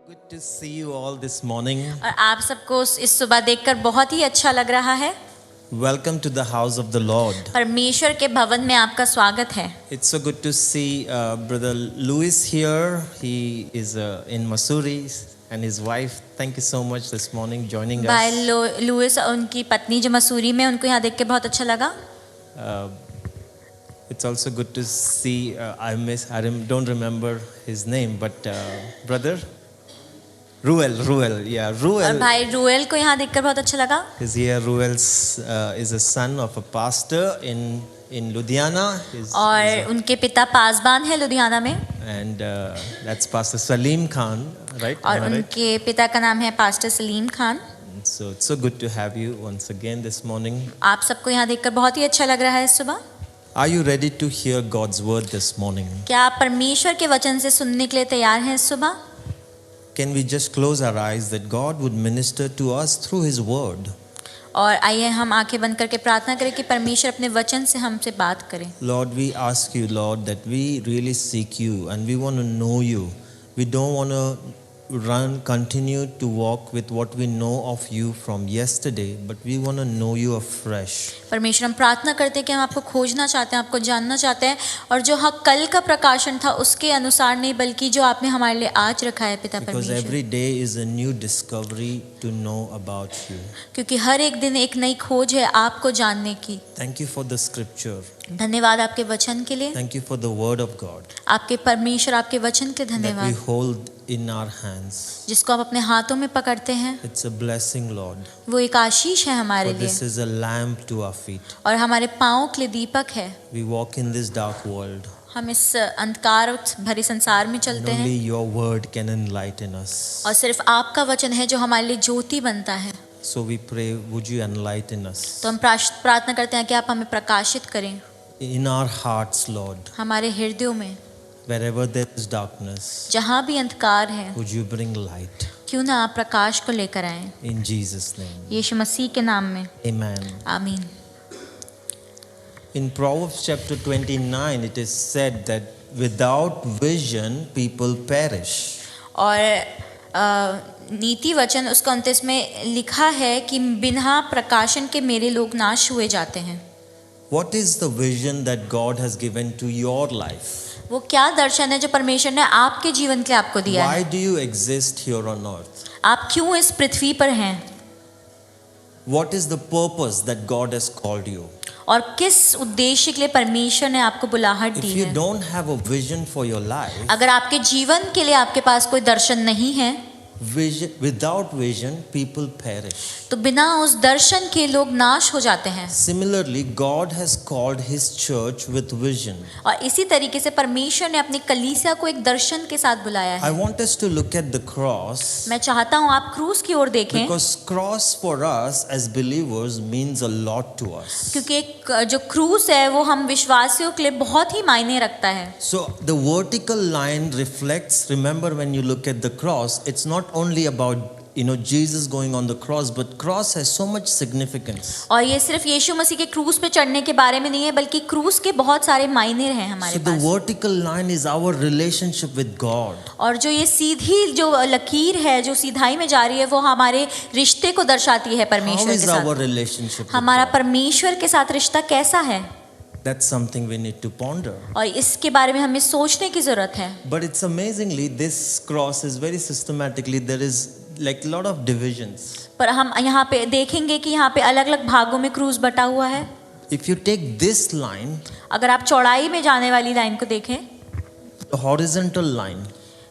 Good to see you all this morning. और आप सबको इस सुबह देखकर बहुत ही अच्छा लग रहा है। Welcome to the house of the Lord. परमेश्वर के भवन में आपका स्वागत है। It's so good to see Brother Louis here. He is in Missouri and his wife. Thank you so much this morning joining भाई us. लुइस और उनकी पत्नी जो मसूरी में, उनको यहाँ देख के बहुत अच्छा लगा। It's also good to see. Don't remember his name, but Brother Ruel. Yeah, और Ruel भाई रुएल को यहाँ देखकर बहुत अच्छा लगा। is here. Ruel is a son of a pastor in Ludhiana. और उनके पिता पासबान है लुधियाना में। And that's Pastor Salim Khan, right? और Am I right? उनके पिता का नाम है pastor Salim Khan. So it's so good to have you once again this morning. आप सबको यहाँ देखकर बहुत ही अच्छा लग रहा है इस सुबह। Are you ready to hear God's word this morning? क्या आप परमेश्वर के वचन से सुनने के लिए तैयार हैं इस सुबह? Can we just close our eyes that God would minister to us through His word? और आइए हम आंखें बंद करके प्रार्थना करें कि परमेश्वर अपने वचन से हमसे बात करें। Lord, we ask you, Lord, that we really seek you and we want to know you. We don't want to continue to walk with what we know of you from yesterday, but we want to know you afresh. परमेश्वर हम प्रार्थना करते हैं कि हम आपको खोजना चाहते हैं, आपको जानना चाहते हैं, और जो कल का प्रकाशन था उसके अनुसार नहीं, बल्कि जो आपने हमारे लिए आज रखा है पिता Because परमेश्वर। every day is a new discovery to know about you. क्योंकि हर एक दिन एक नई खोज है आपको जानने की। Thank you for the scripture. धन्यवाद आपके वचन के लिए, Thank you for the word of God आपके परमेश्वर आपके वचन के that we धन्यवाद, hold in our hands. जिसको आप अपने हाथों में पकड़ते हैं। It's a blessing, Lord. वो एक आशीष है हमारे For लिए this is a lamp to our feet. और हमारे पाँव के लिए दीपक है। We walk in this dark world. हम इस अंधकार भरे संसार में And चलते only हैं your word can enlighten us. और सिर्फ आपका वचन है जो हमारे लिए ज्योति बनता है। So we pray, would you enlighten us? तो हम प्रार्थना करते हैं कि आप हमें प्रकाशित करें In our hearts, Lord, हमारे हृदयों में। wherever there is darkness, जहाँ भी अंधकार है, would you bring light? क्यों ना आप प्रकाश को लेकर आएं। In Jesus' name. यीशु मसीह के नाम में Amen. आमीन। In Proverbs chapter 29, it is said that without vision, people perish. और नीति वचन उसका 29 में लिखा है कि बिना प्रकाशन के मेरे लोग नाश हुए जाते हैं। What is the vision that God has given to your life? वो क्या दर्शन है जो परमेश्वर ने आपके जीवन के लिए आपको दिया Why है? do you exist here on earth? आप क्यों इस पृथ्वी पर हैं What is the purpose that God has called you? और किस उद्देश्य के लिए परमेश्वर ने आपको बुलाहट If दी you है? don't have a vision for your life, अगर आपके जीवन के लिए आपके पास कोई दर्शन नहीं है, without vision, people perish. तो बिना उस दर्शन के लोग नाश हो जाते हैं। Similarly, God has called His church with vision. और इसी तरीके से परमेश्वर ने अपनी कलीसिया को एक दर्शन के साथ बुलाया I है। want us to look at the cross मैं चाहता हूँ आप क्रूस की ओर देखें, because cross for us as believers means a lot to us. क्योंकि एक जो क्रूस है वो हम विश्वासियों के लिए बहुत ही मायने रखता है। So the vertical line reflects, remember when you look at the cross, it's not only about Jesus going on the cross, but cross has so much significance. और ये सिर्फ यीशु मसीह के क्रूस पे चढ़ने के बारे में नहीं है, बल्कि क्रूस के बहुत सारे मायने हैं हमारे So the pass. vertical line is our relationship with God. और जो ये सीधी जो लकीर है जो सीधाई में जा रही है, वो हमारे रिश्ते को दर्शाती है How परमेश्वर is के our साथ। relationship with हमारा God? परमेश्वर के साथ रिश्ता कैसा है, That's something we need to ponder. और इसके बारे में हमें सोचने की जरूरत है। But it's amazingly, this cross is very systematically, there is like a lot of divisions. पर हम यहाँ पे देखेंगे कि यहाँ पे अलग अलग भागों में क्रूस बटा हुआ है। If you take this line, अगर आप चौड़ाई में जाने वाली लाइन को देखें, the horizontal line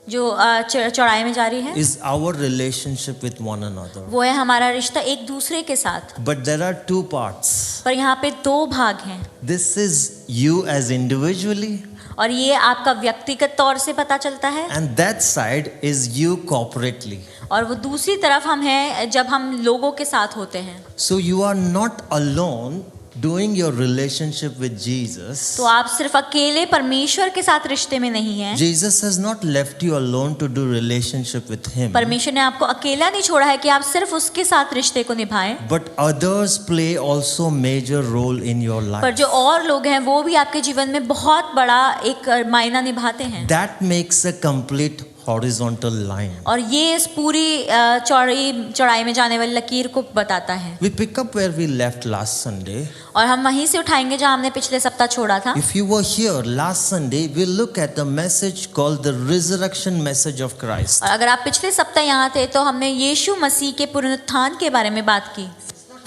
जो चौड़ाई में जा रही है, is our relationship with one another. वो है हमारा रिश्ता एक दूसरे के साथ। But there are two parts. पर यहाँ पे दो भाग हैं, This is you as individually, और ये आपका व्यक्तिगत तौर से पता चलता है, and that side is you corporately. और वो दूसरी तरफ हम हैं जब हम लोगों के साथ होते हैं। So you are not alone doing your relationship with Jesus. तो आप सिर्फ अकेले परमेश्वर के साथ रिश्ते में नहीं हैं। Jesus has not left you alone to do relationship with Him. परमेश्वर ने आपको अकेला नहीं छोड़ा है कि आप सिर्फ उसके साथ रिश्ते को निभाएं, But others play also major role in your पर life. जो और लोग हैं वो भी आपके जीवन में बहुत बड़ा एक मायना निभाते हैं। That makes a complete horizontal line. और ये इस पूरी चौड़ाई में जाने वाली लकीर को बताता है। We pick up where we left last Sunday. और हम वहीं से उठाएंगे जहां हमने पिछले सप्ताह छोड़ा था। If you were here last Sunday, we'll look at the message called the resurrection message of Christ. और अगर आप पिछले सप्ताह यहाँ थे तो हमने यीशु मसीह के पुनरुत्थान के बारे में बात की।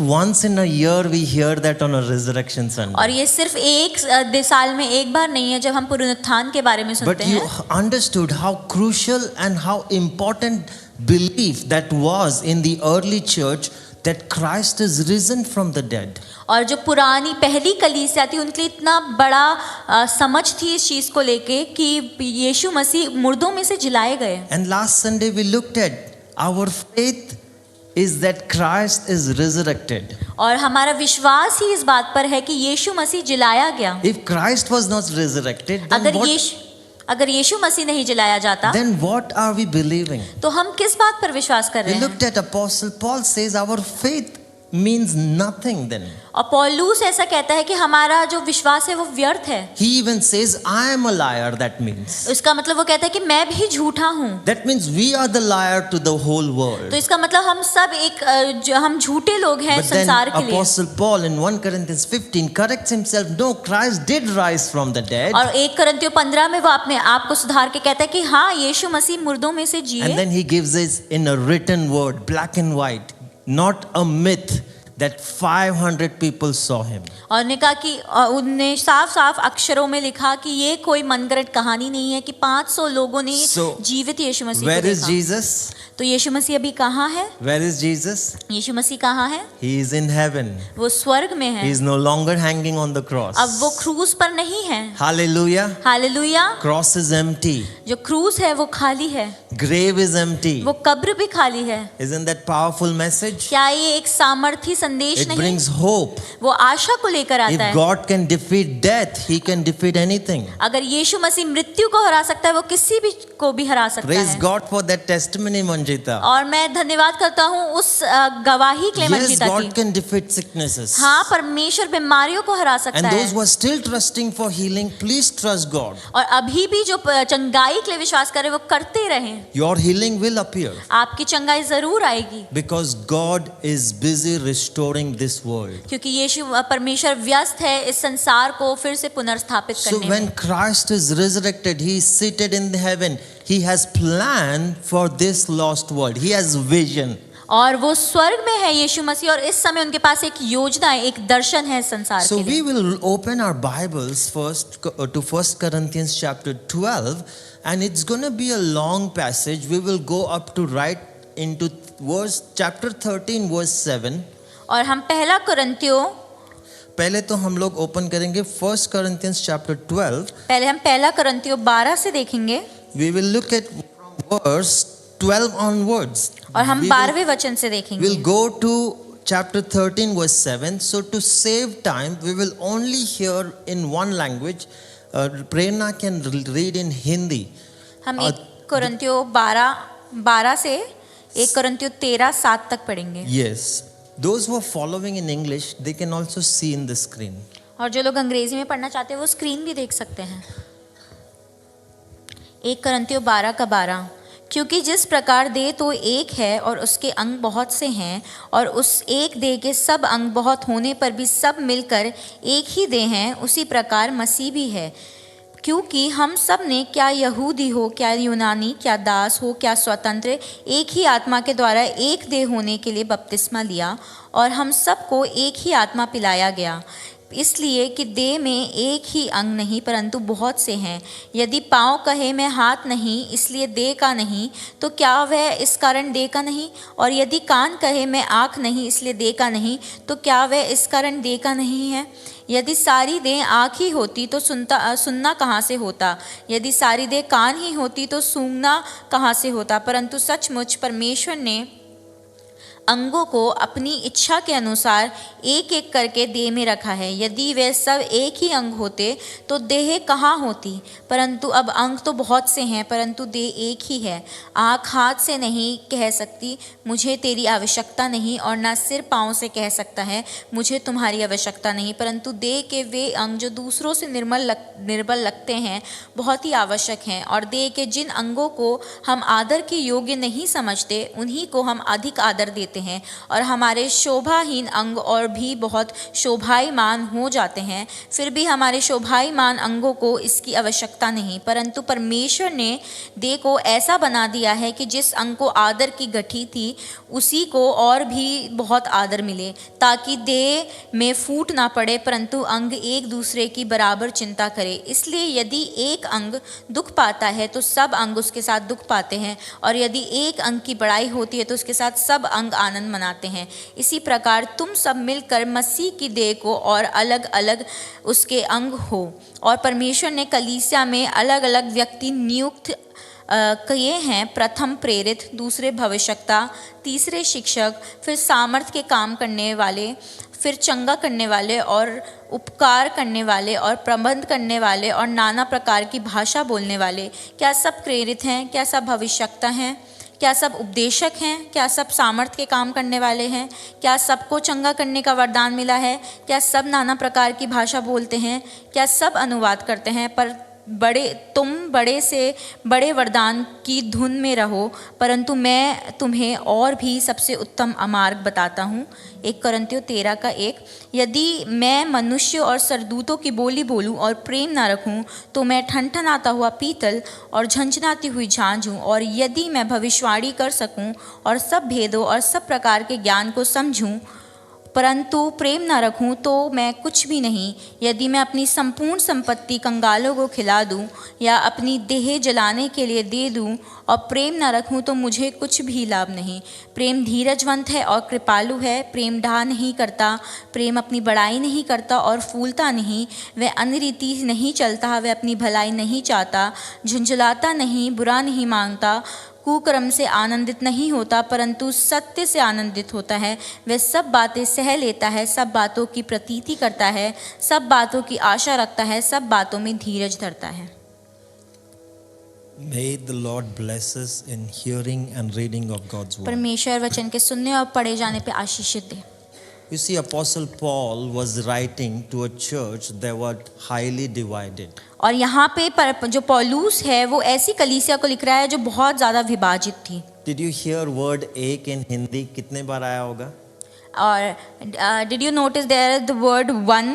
Once in a year we hear that on a resurrection Sunday. और ये सिर्फ एक साल में एक बार नहीं है जब हम पुनरुत्थान के बारे में But सुनते you हैं। understood how crucial and how important belief that was in the early church that Christ is risen from the dead. और जो पुरानी पहली कलीसिया थी उनके लिए इतना बड़ा समझ थी इस चीज को लेके कि यीशु मसीह मुर्दों में से जिलाए गए। And last Sunday we looked at our faith is that Christ is resurrected. और हमारा विश्वास ही इस बात पर है कि यीशु मसीह जिलाया गया। If Christ was not resurrected, अगर यीशु मसीह नहीं जिलाया जाता, then what are we believing? तो हम किस बात पर विश्वास कर रहे We हैं? looked at Apostle Paul says our faith means nothing then. और पौलुस ऐसा कहता है कि हमारा जो विश्वास है वो व्यर्थ है। He even says I am a liar, that means. इसका मतलब वो कहता है कि मैं भी झूठा हूँ। That means we are the liar to the whole world. तो इसका मतलब हम सब हम झूठे लोग हैं But then संसार के लिए। Apostle Paul in 1 Corinthians 15 corrects himself. No, Christ did rise from the dead. और 1 Corinthiयों 15 में वो अपने आप को सुधार के कहता है कि हाँ यीशु मसीह मुर्दों में से जिए। And then he gives us in a written word, black and white, not a myth, that 500 people saw him. और ने कहा कि उनने साफ-साफ अक्षरों में लिखा कि ये कोई मनगढ़ंत कहानी नहीं है कि 500 लोगों ने जीवित यीशु मसीह को देखा। Where is Jesus? तो यीशु मसीह अभी कहाँ है? Where is Jesus? यीशु मसीह कहाँ है? He is in heaven. वो स्वर्ग में है। He is no longer hanging on the cross. अब वो क्रूस पर नहीं है। Hallelujah. Hallelujah. Cross is empty. जो क्रूस है वो खाली है। Grave is empty. वो कब्र भी खाली है। Isn't that powerful message? क्या ये एक सामर्थी संदेश It नहीं? brings hope. वो आशा को लेकर आता If है। God can defeat death, He can defeat anything. अगर यीशु मसीह मृत्यु को हरा सकता है वो किसी भी को भी हरा सकता Praise है। God for that testimony, Manjita. और मैं धन्यवाद करता हूँ उस गवाही के लिए Yes, मंजिता God की। can defeat sicknesses. हाँ परमेश्वर बीमारियों को हरा सकता And those है। who are still trusting for healing, please trust God. और अभी भी जो चंगाई के लिए विश्वास करे वो करते रहें। Your healing will appear आपकी चंगाई जरूर आएगी। because God is busy restoring this world. क्योंकि यीशु परमेश्वर व्यस्त है इस संसार को फिर से पुनर्स्थापित So करने when में। Christ is resurrected, He is seated in heaven. He has plan for this lost world. He has vision. और वो स्वर्ग में है यीशु मसीह और इस समय उनके पास एक योजना है, एक दर्शन है संसार So के we लिए। will open our Bibles first to 1 Corinthians chapter 12, and it's going to be a long passage. We will go up to right into chapter 13 verse 7. और हम पहला कुरिन्थियों पहले तो हम लोग ओपन करेंगे 1 Corinthians chapter 12. पहले हम पहला कुरिन्थियों 12 से देखेंगे We will look at from verse 12 onwards. और हम We 12वें वचन से देखेंगे। We'll go to chapter 13 verse 7. So to save time, we will only hear in one language. Prerna can read in Hindi. हम 1 कुरिन्थियों 12 से 1 कुरिन्थियों 13:7 तक पढ़ेंगे। Yes. Those who are following in English, they can also see in the screen. और जो लोग अंग्रेजी में पढ़ना चाहते हैं वो स्क्रीन भी देख सकते हैं। 1 कुरिन्थियों 12:12 क्योंकि जिस प्रकार देह तो एक है और उसके अंग बहुत से हैं और उस एक देह के सब अंग बहुत होने पर भी सब मिलकर एक ही देह हैं, उसी प्रकार मसीह भी है। क्योंकि हम सब ने क्या यहूदी हो, क्या यूनानी, क्या दास हो, क्या स्वतंत्र, एक ही आत्मा के द्वारा एक देह होने के लिए बपतिस्मा लिया और हम सबको एक ही आत्मा पिलाया गया। इसलिए कि देह में एक ही अंग नहीं परंतु बहुत से हैं। यदि पाँव कहे मैं हाथ नहीं इसलिए देह का नहीं, तो क्या वह इस कारण देह का नहीं? और यदि कान कहे मैं आँख नहीं इसलिए देह का नहीं, तो क्या वह इस कारण देह का नहीं है? यदि सारी देह आँख ही होती तो सुनना कहाँ से होता? यदि सारी देह कान ही होती तो सूंघना कहाँ से होता? परंतु सचमुच परमेश्वर ने अंगों को अपनी इच्छा के अनुसार एक एक करके देह में रखा है। यदि वे सब एक ही अंग होते तो देह कहाँ होती, परंतु अब अंग तो बहुत से हैं परंतु देह एक ही है। आँख हाथ से नहीं कह सकती मुझे तेरी आवश्यकता नहीं, और न सिर पाँव से कह सकता है मुझे तुम्हारी आवश्यकता नहीं, परंतु देह के वे अंग जो दूसरों से निर्बल लगते हैं बहुत ही आवश्यक हैं। और देह के जिन अंगों को हम आदर के योग्य नहीं समझते उन्हीं को हम अधिक आदर देते हैं, और हमारे शोभाहीन अंग और भी बहुत शोभायमान हो जाते हैं। फिर भी हमारे शोभायमान अंगों को इसकी आवश्यकता नहीं, परंतु परमेश्वर ने देह को ऐसा बना दिया है कि जिस अंग को आदर की गठी थी उसी को और भी बहुत आदर मिले, ताकि देह में फूट ना पड़े परंतु अंग एक दूसरे की बराबर चिंता करे। इसलिए यदि एक अंग दुख पाता है तो सब अंग उसके साथ दुख पाते हैं, और यदि एक अंग की बड़ाई होती है तो उसके साथ सब अंग आनंद मनाते हैं। इसी प्रकार तुम सब मिलकर मसीह की देह को और अलग अलग उसके अंग हो। और परमेश्वर ने कलीसिया में अलग अलग व्यक्ति नियुक्त किए हैं, प्रथम प्रेरित, दूसरे भविष्यवक्ता, तीसरे शिक्षक, फिर सामर्थ के काम करने वाले, फिर चंगा करने वाले और उपकार करने वाले और प्रबंध करने वाले और नाना प्रकार की भाषा बोलने वाले। क्या सब प्रेरित हैं? क्या सब भविष्यवक्ता हैं? क्या सब उपदेशक हैं? क्या सब सामर्थ के काम करने वाले हैं? क्या सबको चंगा करने का वरदान मिला है? क्या सब नाना प्रकार की भाषा बोलते हैं? क्या सब अनुवाद करते हैं? पर तुम बड़े से बड़े वरदान की धुन में रहो, परंतु मैं तुम्हें और भी सबसे उत्तम मार्ग बताता हूँ। 1 कोरिन्थियों 13:1। यदि मैं मनुष्य और सरदूतों की बोली बोलूँ और प्रेम ना रखूँ तो मैं ठनठनाता हुआ पीतल और झंझनाती हुई झांझ हूँ। और यदि मैं भविष्यवाणी कर सकूँ और सब भेदों और सब प्रकार के ज्ञान को समझूँ परंतु प्रेम ना रखूं तो मैं कुछ भी नहीं। यदि मैं अपनी संपूर्ण संपत्ति कंगालों को खिला दूं या अपनी देह जलाने के लिए दे दूं और प्रेम ना रखूं तो मुझे कुछ भी लाभ नहीं। प्रेम धीरजवंत है और कृपालु है। प्रेम डाह नहीं करता, प्रेम अपनी बड़ाई नहीं करता और फूलता नहीं। वह अनरीति नहीं चलता, वह अपनी भलाई नहीं चाहता, झुंझलाता नहीं, बुरा नहीं मांगता, कुकर्म से आनंदित नहीं होता परंतु सत्य से आनंदित होता है। वह सब बातें सह लेता है, सब बातों की प्रतीति करता है, सब बातों की आशा रखता है, सब बातों में धीरज धरता है। May the Lord bless us in hearing and reading of God's word. परमेश्वर वचन के सुनने और पढ़े जाने पे आशीषित दे। You see, Apostle Paul was writing to a church that was highly divided. और यहाँ पे जो पौलुस है वो ऐसी कलीसिया को लिख रहा है जो बहुत ज़्यादा विभाजित थी। Did you hear word एक in हिंदी कितने बार आया होगा? और did you notice there the word one?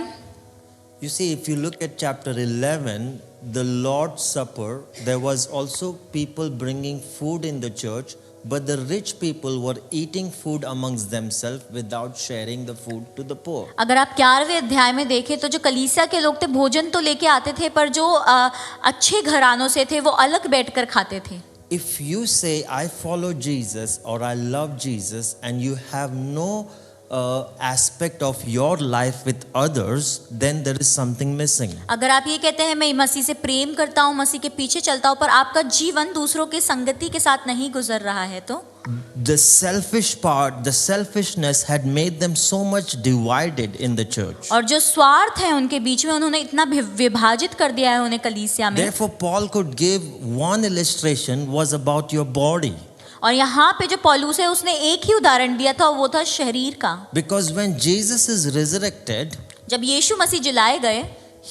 You see, if you look at chapter 11, the Lord's Supper, there was also people bringing food in the church, but the rich people were eating food amongst themselves without sharing the food to the poor. अगर आप 11वें अध्याय में देखें तो जो कलीसिया के लोग थे भोजन तो लेके आते थे, पर जो अच्छे घरानों से थे वो अलग बैठकर खाते थे। If you say I follow Jesus or I love Jesus and you have no aspect of your life with others, then there is something missing. अगर आप ये कहते हैं मैं मसीह से प्रेम करता हूँ, मसीह के पीछे चलता हूँ, पर आपका जीवन दूसरों की संगति के साथ नहीं गुजर रहा है, तो the selfish part, the selfishness had made them so much divided in the church. और जो स्वार्थ है उनके बीच में उन्होंने इतना विभाजित कर दिया है उन्हें कलीसिया में। Therefore Paul could give one illustration was about your body. और यहाँ पे जो पौलुस है उसने एक ही उदाहरण दिया था, वो था शरीर का। Because when Jesus is resurrected, जब यीशु मसीह जिलाए गए,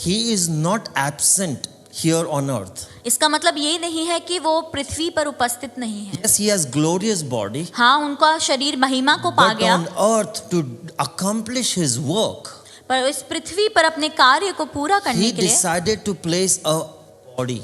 he is not absent here on earth. इसका मतलब ये नहीं है कि वो पृथ्वी पर उपस्थित नहीं है। Yes, he has glorious body. हाँ, उनका शरीर महिमा को पा But गया, on earth to accomplish his work, पर इस पृथ्वी पर अपने कार्य को पूरा करने he के लिए decided to place a body,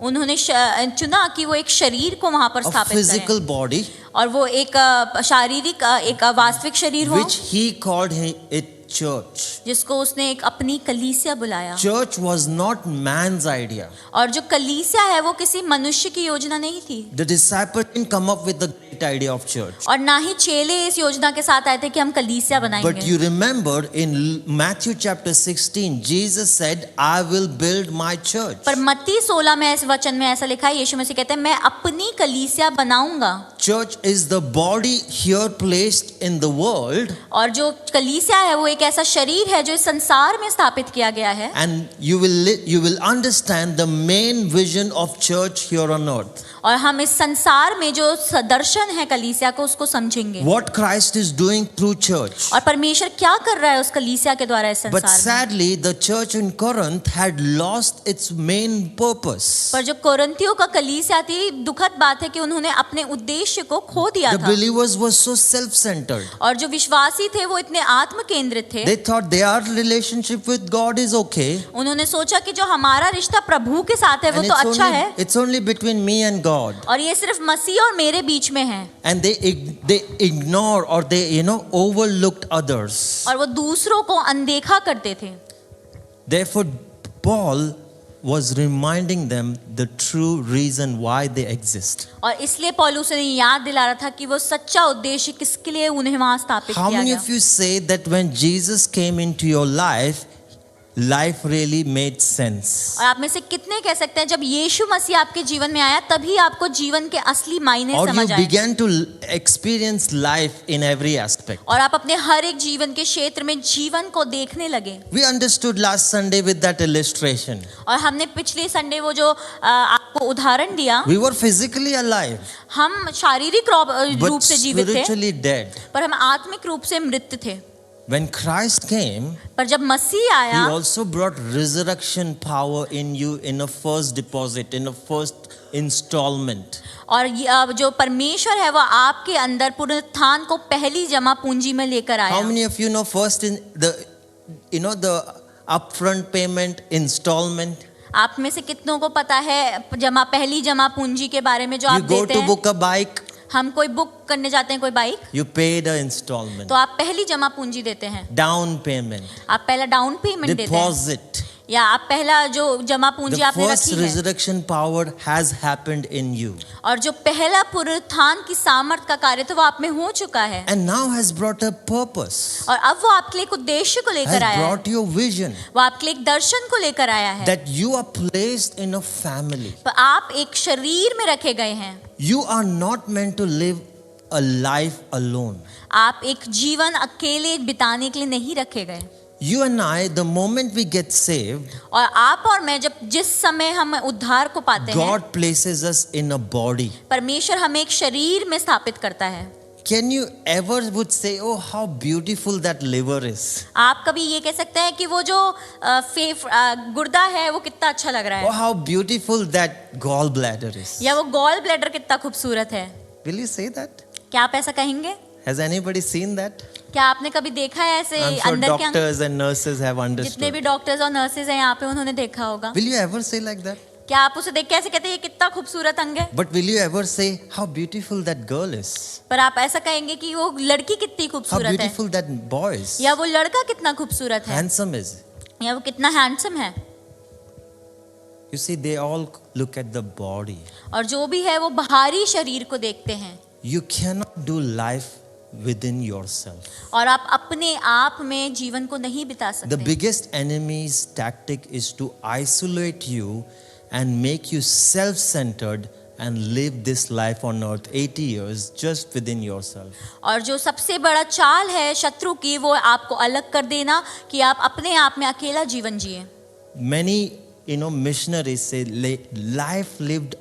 उन्होंने चुना कि वो एक शरीर को वहां पर a स्थापित physical करें, body, और वो एक शारीरिक एक वास्तविक शरीर हो, which he called it church. जिसको उसने एक अपनी कलीसिया बुलाया। Church was not man's idea. और जो कलीसिया है वो किसी मनुष्य की योजना नहीं थी। The disciples didn't come up with the great idea of church. और ना ही चेले इस योजना के साथ आए थे कि हम कलीसिया But बनाएंगे। you remember in Matthew chapter 16, Jesus said, I will build my church. पर मत्ती 16 में इस वचन में ऐसा लिखा है, यीशु मसीह कहते हैं मैं अपनी कलीसिया बनाऊंगा। Church is the body here placed in the world, और जो कलीसिया है वो एक ऐसा शरीर है जो इस संसार में स्थापित किया गया है। and you will understand the main vision of church here on earth. और हम इस संसार में जो दर्शन है कलीसिया को उसको समझेंगे। What Christ is doing through church. और परमेश्वर क्या कर रहा है उस कलीसिया के द्वारा इस But संसार में। sadly, the church in Corinth had lost its main purpose. पर जो कोरिन्थियों का कलीसिया थी, दुखद बात है कि उन्होंने अपने उद्देश्य को खो दिया The था। believers were so self-centered. और जो विश्वासी थे वो इतने आत्म केंद्रित थे। They thought their relationship with God is okay. उन्होंने सोचा कि जो हमारा रिश्ता प्रभु के साथ है वो And तो अच्छा है it's only between me and God. और ये सिर्फ मसीह और मेरे बीच में है। And they ignore or they overlooked others. और वो दूसरों को अनदेखा करते थे। Therefore, Paul was reminding them the true reason why they exist. और इसलिए पौलुस उन्हें याद दिला रहा था कि वो सच्चा उद्देश्य किसके लिए उन्हें वहां स्थापित How किया many गया। of you say that when Jesus came into your life really made sense? और आप में से कितने कह सकते हैं जब यीशु मसीह आपके जीवन में आया तभी आपको जीवन के असली मायने Or you समझ आए began to experience life in every aspect? और आप अपने हर एक जीवन के क्षेत्र में जीवन को देखने लगे। We understood last Sunday with that illustration. और हमने पिछले संडे वो जो आपको उदाहरण दिया, We were physically alive, हम शारीरिक रूप but से जीवित थे spiritually dead. पर हम आत्मिक रूप से मृत थे। When Christ came, पर जब मसीह He आया also brought resurrection power in you in a first deposit, in a first installment. और जो परमेश्वर है वो आपके अंदर पुनरुत्थान को पहली जमा पूंजी में लेकर How आया। many of you know first in the upfront payment installment? आप में से कितनों को पता है पहली जमा पूंजी के बारे में जो आप You go देते to हैं? book a bike, हम कोई बुक करने जाते हैं कोई bike, you pay the installment, तो आप पहली जमा पूंजी देते हैं, down payment, आप पहला डाउन पेमेंट देते हैं, deposit. या आप पहला जो जमा पूंजी The आपने first रखी है। resurrection power has happened in you और जो पहला पुनरुत्थान की सामर्थ का कार्य तो वो आप में हो चुका है and now has brought a purpose, और अब वो आपके लिए एक उद्देश्य को has लेकर आया है, brought your vision वो आपके लिए एक दर्शन को लेकर आया है। that you are placed in a family. पर आप एक शरीर में रखे गए हैं। You are not meant to live a life alone. आप एक जीवन अकेले बिताने के लिए नहीं रखे गए। You and I, the moment we get saved, और आप और मैं जिस समय हम उद्धार को पाते हैं, God places us in a body. परमेश्वर हमें एक शरीर में स्थापित करता है। Can you ever would say, oh, how beautiful that liver is? आप कभी ये कह सकते हैं कि वो जो गुर्दा है वो कितना अच्छा लग रहा Oh, है, how beautiful that gallbladder is. या वो गॉल ब्लैडर कितना खूबसूरत है। Will you say that? क्या आप ऐसा कहेंगे? Has anybody seen that? क्या आपने कभी देखा है ऐसे I'm sure अंदर के अंग? doctors and nurses have जितने understood. भी डॉक्टर्स और नर्सेज हैं यहाँ पे उन्होंने देखा होगा। Will you ever say like that? क्या आप उसे देख के ऐसे कहते हैं ये कितना खूबसूरत अंग है? But will you ever say how beautiful that girl is? पर आप ऐसा कहेंगे कि वो लड़की कितनी How खूबसूरत है, beautiful that boy is? या वो लड़का कितना खूबसूरत है, Handsome is. या वो कितना हैंडसम है। You see, they all look at the body. और जो भी है वो बाहरी शरीर को देखते हैं You cannot do life within yourself. और आप अपने आप में जीवन को नहीं बिता The सकते। biggest enemy's tactic is to isolate you and make you self-centered and live this life on earth 80 years just within yourself. और जो सबसे बड़ा चाल है शत्रु की वो आपको अलग कर देना कि आप अपने आप में अकेला जीवन जिए। Many, missionaries say life lived,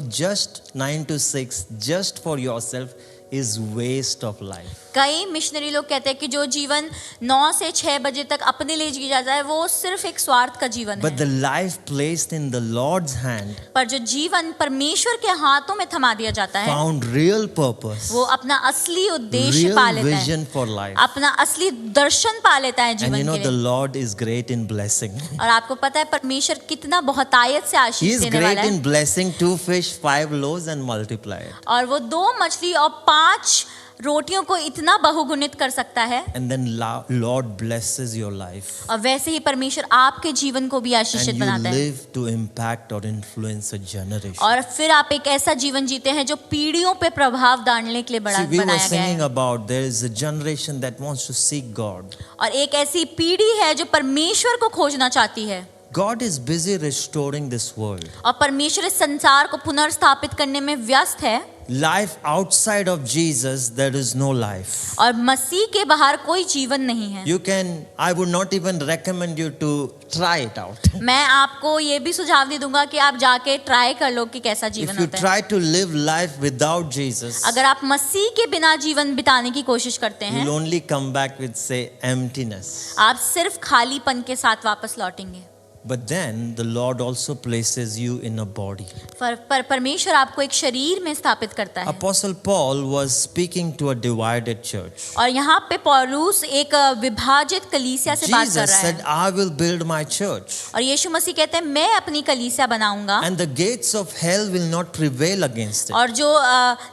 just 9 to 6 just for yourself is waste of life. कई मिशनरी लोग कहते हैं कि जो जीवन 9 से 6 बजे तक अपने लिए जिया जाता है वो सिर्फ एक स्वार्थ का जीवन But है। the life placed in the Lord's hand पर जो जीवन परमेश्वर के हाथों में थमा दिया जाता है found real purpose, वो अपना असली उद्देश्य real पा लेता है, vision for life. अपना असली दर्शन पा लेता है And जीवन के the लिए। Lord is great in blessing. और आपको पता है परमेश्वर कितना बहुतायत से He आशीष is देने great वाला है। in blessing 2 fish, 5 loaves and multiply it. और वो 2 मछली और 5 रोटियों को इतना बहुगुणित कर सकता है, and then Lord blesses your life, और वैसे ही परमेश्वर आपके जीवन को भी आशीषित and you बनाता है, live to impact or influence a generation. और फिर आप एक ऐसा जीवन जीते हैं जो पीढ़ियों पे प्रभाव डालने के लिए See, we were बनाया गया singing है। about there is a generation that wants to seek God. और एक ऐसी पीढ़ी है जो परमेश्वर को खोजना चाहती है, God is busy restoring this world. और परमेश्वर इस संसार को पुनर्स्थापित करने में व्यस्त है, Life outside of Jesus, there is no life. और मसीह के बाहर कोई जीवन नहीं है। You can, I would not even recommend you to try it out. मैं आपको ये भी सुझाव नहीं दूंगा कि आप जाके ट्राई कर लो कि कैसा जीवन If you होता है। try to live life without Jesus, अगर आप मसीह के बिना जीवन बिताने की कोशिश करते हैं, you'll only come back with, say, emptiness. आप सिर्फ खालीपन के साथ वापस लौटेंगे। But then the Lord also places you in a body. पर परमेश्वर आपको एक शरीर में स्थापित करता है। Apostle Paul was speaking to a divided church. और यहाँ पे पौलुस एक विभाजित कलीसिया से बात कर Jesus रहा said, है, I will build my church, और यीशु मसीह कहते हैं मैं अपनी कलीसिया बनाऊंगा, and the gates of hell will not prevail against it. और जो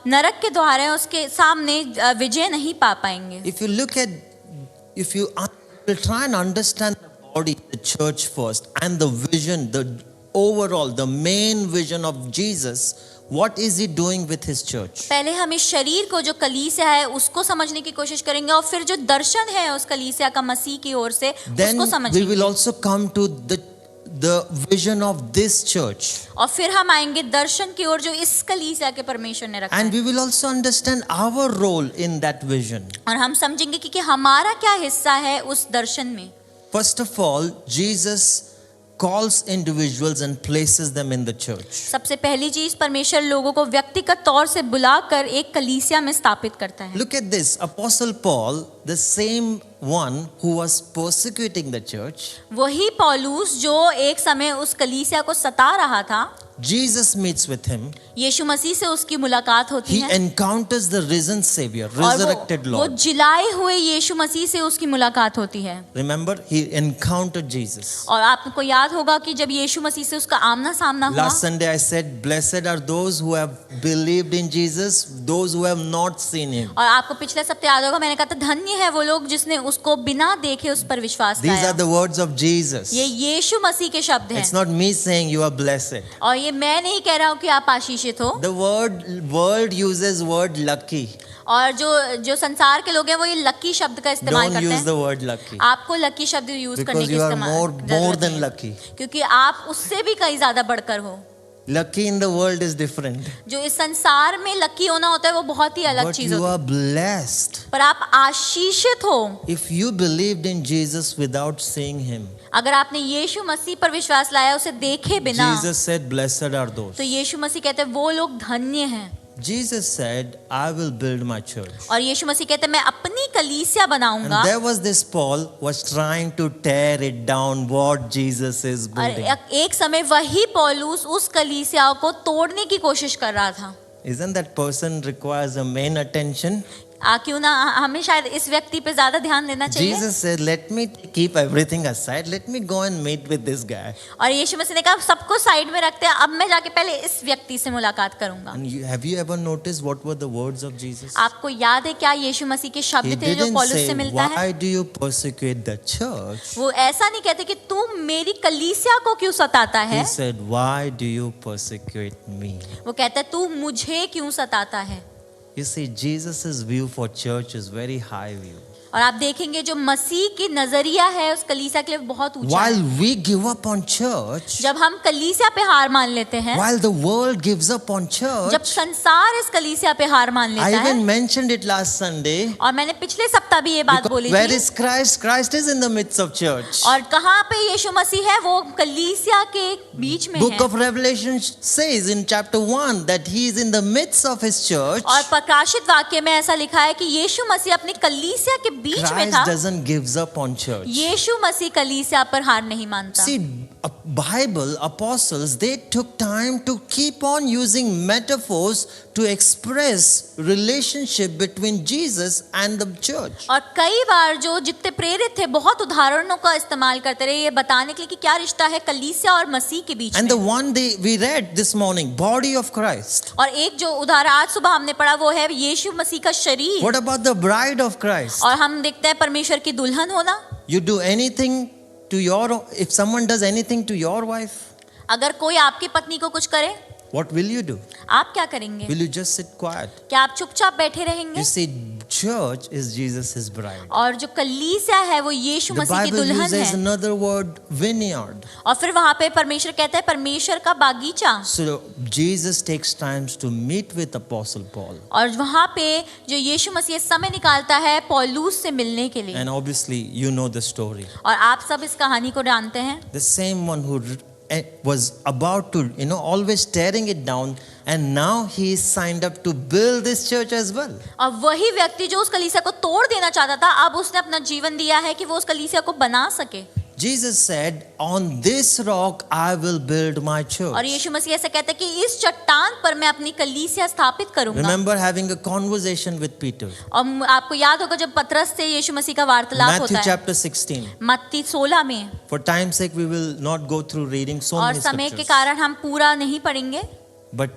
नरक के द्वार है उसके सामने विजय नहीं पा पाएंगे। If you look at, if you will try and understand the body, the church first, and the vision, the overall, the main vision of Jesus, what is he doing with his church? पहले हम इस शरीर को जो कलीसिया है उसको समझने की कोशिश करेंगे, और फिर जो दर्शन है उस कलीसिया का मसीह की ओर से Then उसको we समझेंगे, will also come to the vision of this church, और फिर हम आएंगे दर्शन की ओर जो इस कलीसिया के परमेश्वर ने रखा and है, we will also understand our role in that vision. और हम समझेंगे कि हमारा क्या हिस्सा है उस दर्शन में। First of all, Jesus calls individuals and places them in the church. सबसे पहली चीज परमेश्वर लोगों को व्यक्तिगत तौर से बुलाकर एक कलीसिया में स्थापित करता है। Look at this. Apostle Paul, the same one who was persecuting the church, वही पौलुस जो एक समय उस कलीसिया को सता रहा था, Jesus meets with him. यीशु मसीह से उसकी मुलाकात होती He है, encounters the risen Savior, और resurrected वो Lord. जिलाए हुए यीशु मसीह से उसकी मुलाकात होती है। Remember, he encountered Jesus. और आपको याद होगा कि जब यीशु मसीह से उसका आमना सामना हुआ, Last Sunday I said, blessed are those who have believed in Jesus, those who have not seen him. और आपको पिछले सप्ताह याद होगा मैंने कहा था धन्य है वो लोग जिसने उसको बिना देखे उस पर विश्वास These are किया। the words of Jesus. ये यीशु मसीह के शब्द हैं, It's not me saying you are blessed. और ये मैं नहीं कह रहा हूँ कि आप आशीषित हो। The world uses word lucky. और जो संसार के लोग हैं वो ये लकी शब्द का इस्तेमाल Don't करते use हैं। the word lucky. आपको लकी शब्द यूज करने Because की you are इस्तेमाल more जरूरत than नहीं है, lucky. क्योंकि आप उससे भी कहीं ज्यादा बढ़कर हो। Lucky in the world is different. जो इस संसार में लकी होना होता है वो बहुत ही अलग But चीज you होती है, are blessed. पर आप आशीषित हो If you believed in Jesus without seeing him, अगर आपने यीशु मसीह पर विश्वास लाया उसे देखे बिना। Jesus said, blessed are those. तो यीशु मसीह कहते हैं वो लोग धन्य हैं, Jesus said, I will build my church. और यीशु मसीह कहते हैं मैं अपनी कलीसिया बनाऊंगा। And there was this Paul was trying to tear it down what Jesus is और building. एक समय वही पौलुस उस कलीसिया को तोड़ने की कोशिश कर रहा था। Isn't that person requires a main attention? क्यों ना हमें शायद इस व्यक्ति पे ज्यादा ध्यान देना चाहिए। Jesus said, let me keep everything aside. Let me go and meet with this guy. और यीशु मसीह ने कहा सबको साइड में रखते हैं, अब मैं जाके पहले इस व्यक्ति से मुलाकात करूंगा। And have you ever noticed what were the words of Jesus? आपको याद है क्या यीशु मसीह के He शब्द थे जो didn't पौलुस say, से मिलता है? why do you persecute the church? वो ऐसा नहीं कहते कि तू मेरी कलीसिया को क्यों सताता है, He said, why do you persecute me? वो कहता है तू मुझे क्यों सताता है। You see, Jesus' view for church is very high view. और आप देखेंगे जो मसीह की नजरिया है उस कलीसिया के लिए बहुत ऊंचा While है। we give up on church, जब हम कलीसिया पे हार मान लेते हैं, while the world gives up on जब church, संसार इस कलीसिया पे हार मान I लेता है, even mentioned it last Sunday. और मैंने पिछले सप्ताह भी ये बात Because बोली where थी, is Christ? Christ is in the midst of church. और कहाँ पे यीशु मसीह है, वो कलीसिया के बीच में Book है। of Revelation says in chapter 1 that he is in the midst of his church. और प्रकाशित वाक्य में ऐसा लिखा है कि यीशु मसीह अपनी कलीसिया के बीच में Christ था। doesn't gives up on church. यीशु मसीह कलीसिया पर हार नहीं मानता। See, Bible apostles, they took time to keep on using metaphors to express relationship between Jesus and the church. और कई बार जो जितने प्रेरित थे बहुत उदाहरणों का इस्तेमाल करते रहे ये बताने के लिए कि क्या रिश्ता है कलीसिया और मसीह के बीच And में। the one we read this morning, body of Christ. और एक जो उदाहरण आज सुबह हमने पढ़ा वो है यीशु मसीह का शरीर। What about the bride of Christ? और हम देखते हैं परमेश्वर की दुल्हन होना। You do anything to if someone does anything to your wife, अगर कोई आपकी पत्नी को कुछ करे what will you do? आप क्या करेंगे? Will you just sit quiet? क्या आप चुपचाप बैठे रहेंगे? You see, church is Jesus' bride. और जो कलीसिया है वो यीशु The मसीह की Bible दुल्हन uses है। another word, vineyard. और फिर वहां पे परमेश्वर कहता है परमेश्वर का बागीचा। So Jesus takes times to meet with Apostle Paul. और वहां पे जो यीशु मसीह समय निकालता है पौलुस से मिलने के लिए। And obviously, you know the story. और आप सब इस कहानी को जानते हैं। The same one who was about to, always tearing it down, and now he is signed up to build this church as well. और वही व्यक्ति जो उस कलीसिया को तोड़ देना चाहता था अब उसने अपना जीवन दिया है कि वो उस कलीसिया को बना सके। Jesus said, on this rock I will build my church. और यीशु मसीह ऐसा कहता है कि इस चट्टान पर मैं अपनी कलीसिया स्थापित करूंगा। Remember having a conversation with Peter. और आपको याद होगा जब पतरस से यीशु मसीह का वार्तालाप होता Matthew है chapter 16. मत्ती 16 में। For time's sake, we will not go through reading so और many समय के scriptures. कारण हम पूरा नहीं पढ़ेंगे। But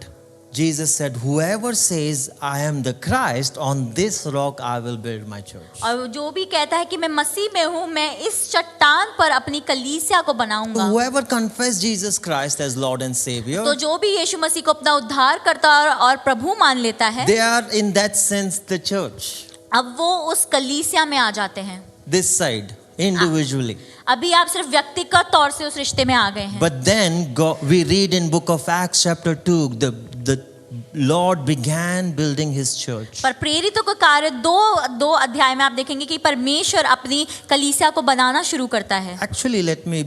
Jesus said, whoever says I am the Christ, on this rock I will build my church. और जो भी कहता है कि मैं मसीह में हूँ मैं इस चट्टान पर अपनी कलीसिया को बनाऊंगा। Whoever confess Jesus Christ as Lord and Savior, तो जो भी यीशु मसीह को अपना उद्धार करता और प्रभु मान लेता है they are in that sense the church. अब वो उस कलीसिया में आ जाते हैं। This side, individually. अभी आप सिर्फ व्यक्तिगत तौर से उस रिश्ते में आ गए हैं। But then we read in book of Acts chapter 2, the Lord began building his church. पर प्रेरितों का कार्य दो अध्याय में आप देखेंगे कि परमेश्वर अपनी कलीसिया को बनाना शुरू करता है। Actually, let me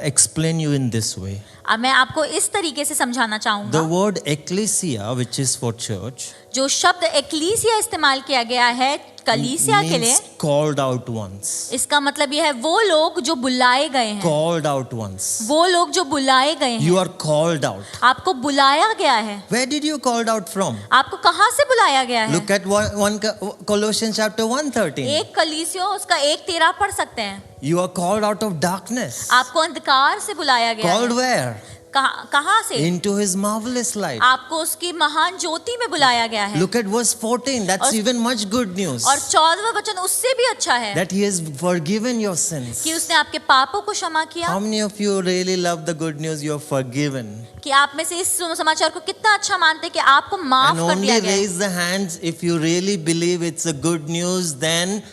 explain you in this way. अब मैं आपको इस तरीके से समझाना The चाहूंगा। word ecclesia, which is for church, जो शब्द एक्लीसिया इस्तेमाल किया गया है कलीसिया के लिए, means called out ones. इसका मतलब यह है वो लोग जो बुलाए गए हैं। Called out ones. वो लोग जो बुलाए गए You हैं। are called out. आपको बुलाया गया है। Where did you called out from? आपको कहाँ से बुलाया गया है? Look at one Colossians chapter 1:13. एक कलीसिया उसका 1:13 पढ़ सकते हैं। You are called out of darkness. आपको अंधकार से बुलाया गया Called है। where? कहाँ से? Into his marvelous light. आपको उसकी महान ज्योति में बुलाया गया है। Look at verse 14. That's और- even much good news. और 14वां वचन उससे भी अच्छा है That he has forgiven your sins. कि उसने आपके पापों को क्षमा किया। How many of you really love the good news? You are forgiven. कि आप में से इस समाचार को कितना अच्छा मानते हैं कि आपको माफ And कर दिया only गया है। raise the hands if you really believe it's a good news, then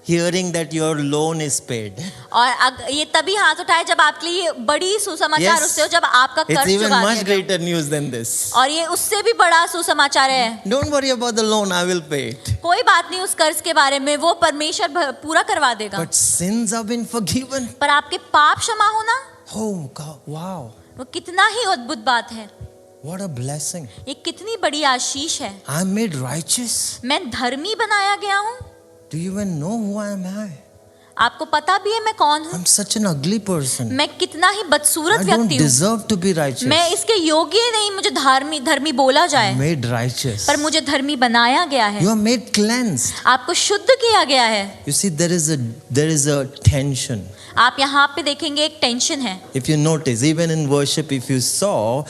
hearing that your loan is paid. और ये तभी हाथ उठाए जब आपके लिए बड़ी सुसमाचार उससे हो जब आपका It's कर्ज even चुका much दिया गया। greater news than this. और ये उससे भी बड़ा सुसमाचार है। Don't worry about the loan, I will pay it. कोई बात नहीं उस कर्ज के बारे में, वो परमेश्वर पूरा करवा देगा। But sins have been forgiven. पर आपके पाप क्षमा होना Oh God, wow. वो कितना ही अद्भुत बात है। What a blessing. ये कितनी बड़ी आशीष है। I'm made righteous. मैं धर्मी बनाया गया हूँ। Do you even know who I am? आपको पता भी है मैं कौन हूँ। I'm such an ugly person. मैं कितना ही बदसूरत I don't व्यक्ति हूँ। deserve to be righteous. मैं इसके योग्य ही नहीं मुझे धर्मी बोला जाए, Made righteous. पर मुझे धर्मी बनाया गया है। You are made cleansed. आपको शुद्ध किया गया है। You see, there is a tension. आप यहाँ पे देखेंगे एक टेंशन है। If you notice, even in worship, if you saw,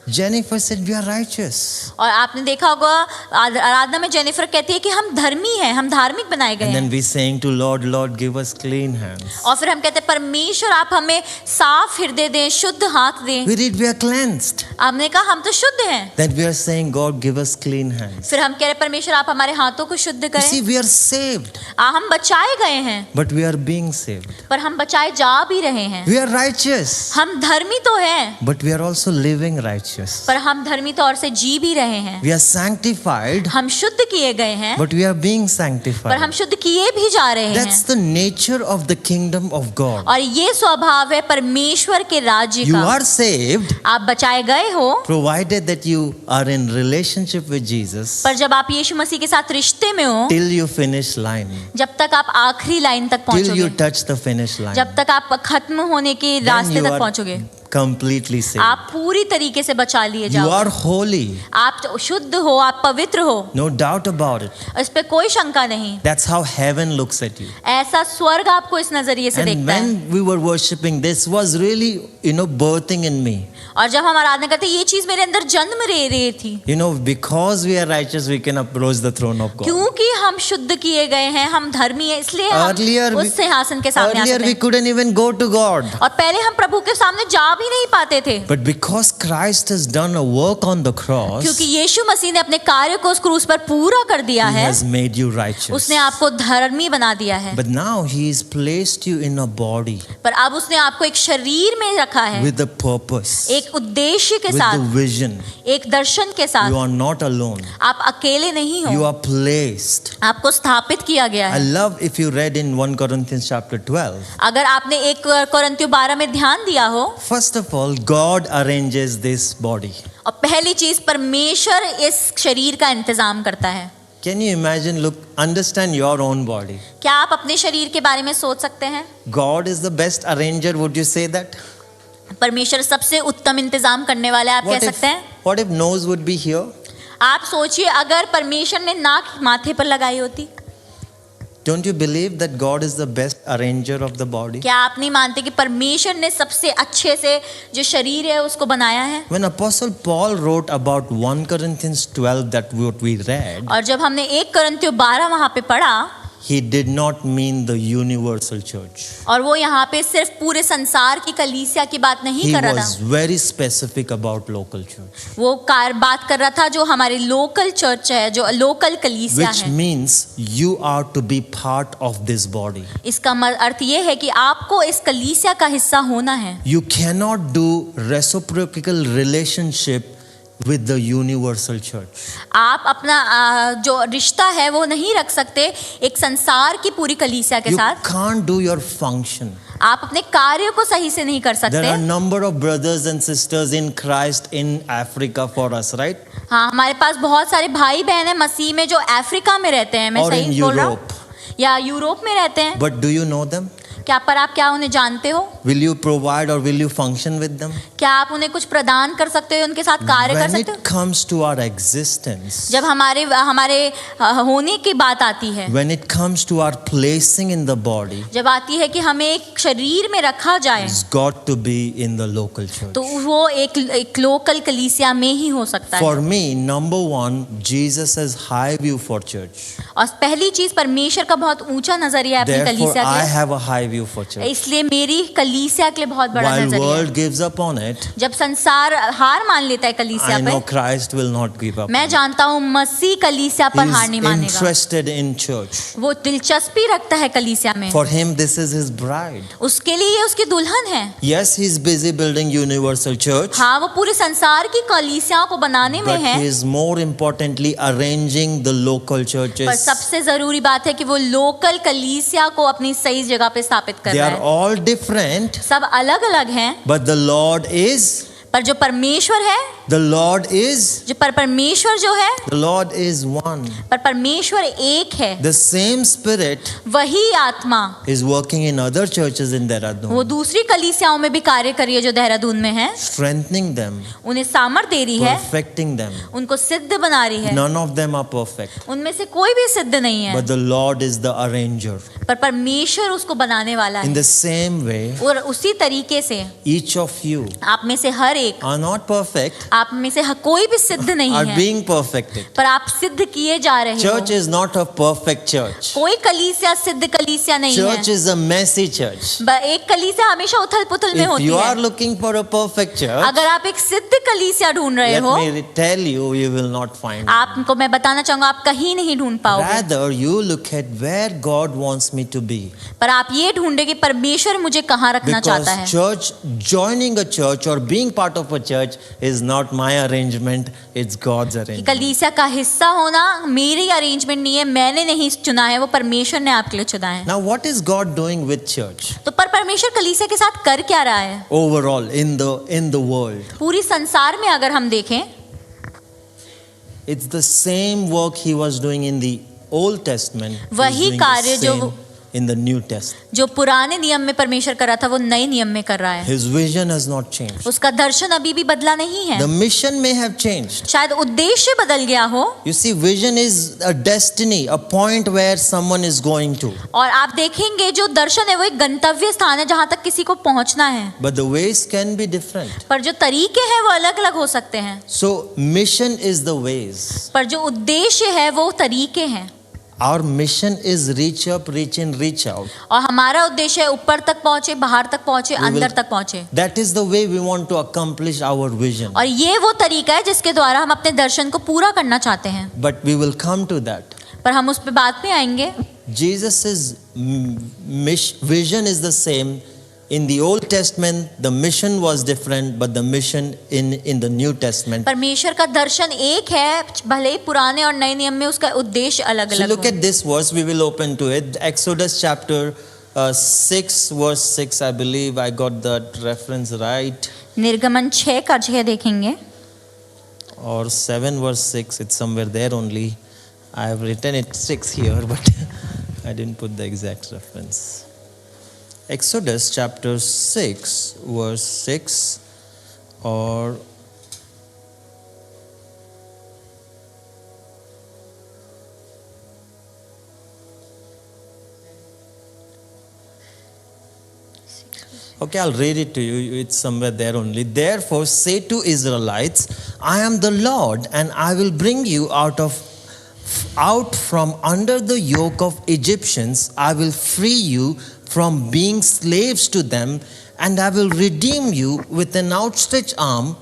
Jennifer said, we are righteous. और आपने देखा होगा आराधना में जेनिफर कहती है कि हम धर्मी हैं, हम धार्मिक बनाए गए And then हैं। we saying to Lord, Lord, give us clean hands. और फिर हम कहते हैं परमेश्वर आप हमें साफ हृदय दें, शुद्ध हाथ दें। We read, we are cleansed. हमने कहा हम तो शुद्ध हैं। Then we are saying, God, give us clean hands. फिर हम कह रहे परमेश्वर आप हमारे हाथों को शुद्ध You see, करें। we are saved, हम बचाए गए हैं, but we are being saved. पर हम बचाए जा भी रहे हैं। We are righteous, हम धर्मी तो हैं, but we are also living righteous. righteous. पर हम धर्मी तौर से जी भी रहे हैं, We are sanctified, हम शुद्ध किए गए हैं, but we are being पर sanctified. हम शुद्ध किए भी जा रहे That's हैं। the nature of the kingdom of God. और ये स्वभाव है परमेश्वर के राज्य You का। are saved आप बचाए गए हो, provided that you are in relationship with Jesus पर जब आप यीशु मसीह के साथ रिश्ते में हो, till you finish line, जब तक आप आखिरी लाइन तक till you पहुंचोगे, touch the finish line, जब तक आप खत्म होने के then रास्ते you तक are पहुंचोगे, completely saved. आप पूरी तरीके से बचा लिए You जाओ। are holy, आप तो शुद्ध हो, आप पवित्र हो, no doubt about it. इस पे कोई शंका नहीं। That's how heaven looks at you. ऐसा स्वर्ग आपको इस नजरिए से And देखता है। when we were worshiping, this was really, birthing in me. और जब हम आराधना करते, ये चीज मेरे अंदर जन्म ले रही थी, Because we are righteous, we can approach the throne of God. क्योंकि हम शुद्ध किए गए हैं, हम धर्मी हैं, इसलिए हम Earlier we- उस सिंहासन के सामने आ Earlier, सकते we हैं। couldn't even go to God. और पहले हम प्रभु के सामने जा भी नहीं पाते थे, But because Christ has done a work on the cross, क्योंकि यीशु मसीह ने अपने कार्य को उस क्रूस पर पूरा कर दिया He है, has made you righteous. उसने आपको धर्मी बना दिया है। But now He has placed you in a body पर अब उसने आपको एक शरीर में रखा है, with a purpose, एक उद्देश्य के with साथ, the vision. एक दर्शन के You साथ। are not alone. आप अकेले नहीं You हो, are placed. आपको स्थापित किया गया I है। love if you read in 1 Corinthians chapter 12. अगर आपने 1 कोरिन्थियों 12 में ध्यान दिया हो, First of all, God arranges this body. और पहली चीज परमेश्वर इस शरीर का इंतजाम करता है। Can you imagine? Look, understand your own body. क्या आप अपने शरीर के बारे में सोच सकते हैं? God is the best arranger. Would you say that? परमेश्वर सबसे उत्तम इंतजाम करने वाला है, आप कह सकते हैं। What if nose would be here? आप सोचिए, अगर परमेश्वर ने नाक माथे पर लगाई होती, Don't you believe that God is the best arranger of the body? क्या आप नहीं मानते कि परमेश्वर ने सबसे अच्छे से जो शरीर है उसको बनाया है? When Apostle Paul wrote about 1 Corinthians 12 that what we read, और जब हमने 1 कोरिन्थियों 12 वहां पे पढ़ा, he did not mean the universal church. और वो यहाँ पे सिर्फ पूरे संसार की कलीसिया की बात नहीं He कर रहा was था, very specific about local church, वो बात कर रहा था जो हमारी लोकल चर्च है, जो लोकल कलीसिया which है। means you are to be part of this body. इसका अर्थ ये है कि आपको इस कलीसिया का हिस्सा होना है। You cannot do reciprocal relationship with the universal church. आप अपना जो रिश्ता है वो नहीं रख सकते एक संसार की पूरी कलीसिया के You साथ। can't do your function. आप अपने कार्य को सही से नहीं कर There सकते। are number of brothers and sisters in Christ in Africa for us, right? हाँ, हमारे पास बहुत सारे भाई बहन हैं मसीह में जो अफ्रीका में रहते हैं, मैं Or in सही बोल रहा हूँ, Europe. या यूरोप में रहते हैं। But do you know them? क्या पर आप क्या उन्हें जानते हो? Will you provide or will you function with them? क्या आप उन्हें कुछ प्रदान कर सकते हो, उनके साथ कार्य कर When सकते हो? it comes to our existence, जब हमारे होने की बात आती है, when it comes to our placing in the body, जब आती है कि हमें एक शरीर में रखा जाए, it's got to be in the local church. तो वो एक लोकल कलीसिया में ही हो सकता है। For me, number one, Jesus has high view for church. और पहली चीज, परमेश्वर का बहुत ऊंचा नजरिया है अपनी Therefore, कलीसिया I के have a high view for church. लिए, इसलिए मेरी कलीसिया के लिए बहुत बड़ा While नजरिया है। world gives up on it, जब संसार हार मान लेता है कलीसिया I know पे, Christ will not give up. मैं जानता हूँ मसीह कलीसिया पर हार He नहीं is मानेगा। interested in church. वो दिलचस्पी रखता है कलीसिया में, For him, this is his bride. उसके लिए ये उसकी दुल्हन है। Yes, he's busy building universal church, हाँ, वो पूरे संसार की कलीसियाओं को बनाने में but है, he is more importantly arranging the local पर churches. सबसे जरूरी बात है कि वो लोकल कलीसिया को अपनी सही जगह पे स्थापित कर They रहा are है। all different, सब अलग अलग हैं, but the Lord is, पर जो परमेश्वर है, the Lord is, परमेश्वर जो है, the Lord is one. पर परमेश्वर एक है। The same Spirit वही आत्मा is working in other churches in वो Dehradun, दूसरी कलीसियाओं में भी कार्य कर रही है जो देहरादून में है, strengthening them, उन्हें सामर्थ दे रही है, perfecting them. उनको सिद्ध बना रही है। None of them are perfect, उनमें से कोई भी सिद्ध नहीं है, but the Lord is the arranger. पर परमेश्वर उसको बनाने वाला In है। the same way, और उसी तरीके से each of you आप में से हर एक, are not perfect, आप में से कोई भी सिद्ध नहीं are है, being perfected. पर आप सिद्ध किए जा रहे Church हो। is not a perfect church. कोई कलीसिया सिद्ध कलीसिया नहीं Church है। is a messy church. एक कलीसिया हमेशा उथल पुथल में If होती you है। are looking for a perfect church, अगर आप एक सिद्ध कलीसिया ढूंढ रहे let हो, me tell you, you will not find it. आपको मैं बताना चाहूंगा, आप कहीं नहीं ढूंढ पाओगे। Rather, you look at where God wants me to be. पर आप ये ढूंढे कि परमेश्वर मुझे कहाँ रखना चाहता Because है। church, joining a church or being part part of a church is not my arrangement, it's God's कि arrangement. कलीसिया का हिस्सा होना मेरी अरेंजमेंट नहीं है, मैंने नहीं चुना है, वो परमेश्वर ने आपके लिए चुना है। Now, what is God doing with church तो पर परमेश्वर कलीसिया के साथ कर क्या रहा है overall in the world? पूरी संसार में अगर हम देखें? It's the same work he was doing in the Old Testament. He's वही doing the कार्य जो same in the New Testament. जो पुराने नियम में परमेश्वर कर रहा था वो नए नियम में कर रहा है। His vision has not changed. उसका दर्शन अभी भी बदला नहीं है। The mission may have changed. शायद उद्देश्य बदल गया हो। You see, vision is a destiny, a point where someone is going to. और आप देखेंगे जो दर्शन है वो एक गंतव्य स्थान है जहाँ तक किसी को पहुँचना है। But the ways can be different. पर जो तरीके हैं वो अलग अलग हो सकते हैं। So, mission is the ways. पर जो उद्देश्य है वो तरीके हैं। Our mission is reach up, reach in, reach out. और हमारा उद्देश्य है ऊपर तक पहुँचे, बाहर तक पहुँचे, will- अंदर तक पहुँचे। That is the way we want to accomplish our vision. और ये वो तरीका है जिसके द्वारा हम अपने दर्शन को पूरा करना चाहते हैं। But we will come to that. पर हम उस पर बाद में आएंगे। Jesus' vision is the same. In the Old Testament, the mission was different, but the mission in the New Testament. परमेश्वर का दर्शन एक है, भले ही पुराने और नए नियम में उसका उद्देश्य अलग So अलग look हो। at this verse, we will open to it. Exodus chapter 6 verse 6, I believe I got that reference right. निर्गमन 6 का 6 देखेंगे। Or 7 verse 6, it's somewhere there only. I have written it 6 here, but I didn't put the exact reference. Exodus chapter 6 verse 6 or okay, I'll read it to you. It's somewhere there only. Therefore, say to Israelites, I am the Lord, and I will bring you out from under the yoke of Egyptians. I will free you from being slaves to them, and I will redeem you with an outstretched arm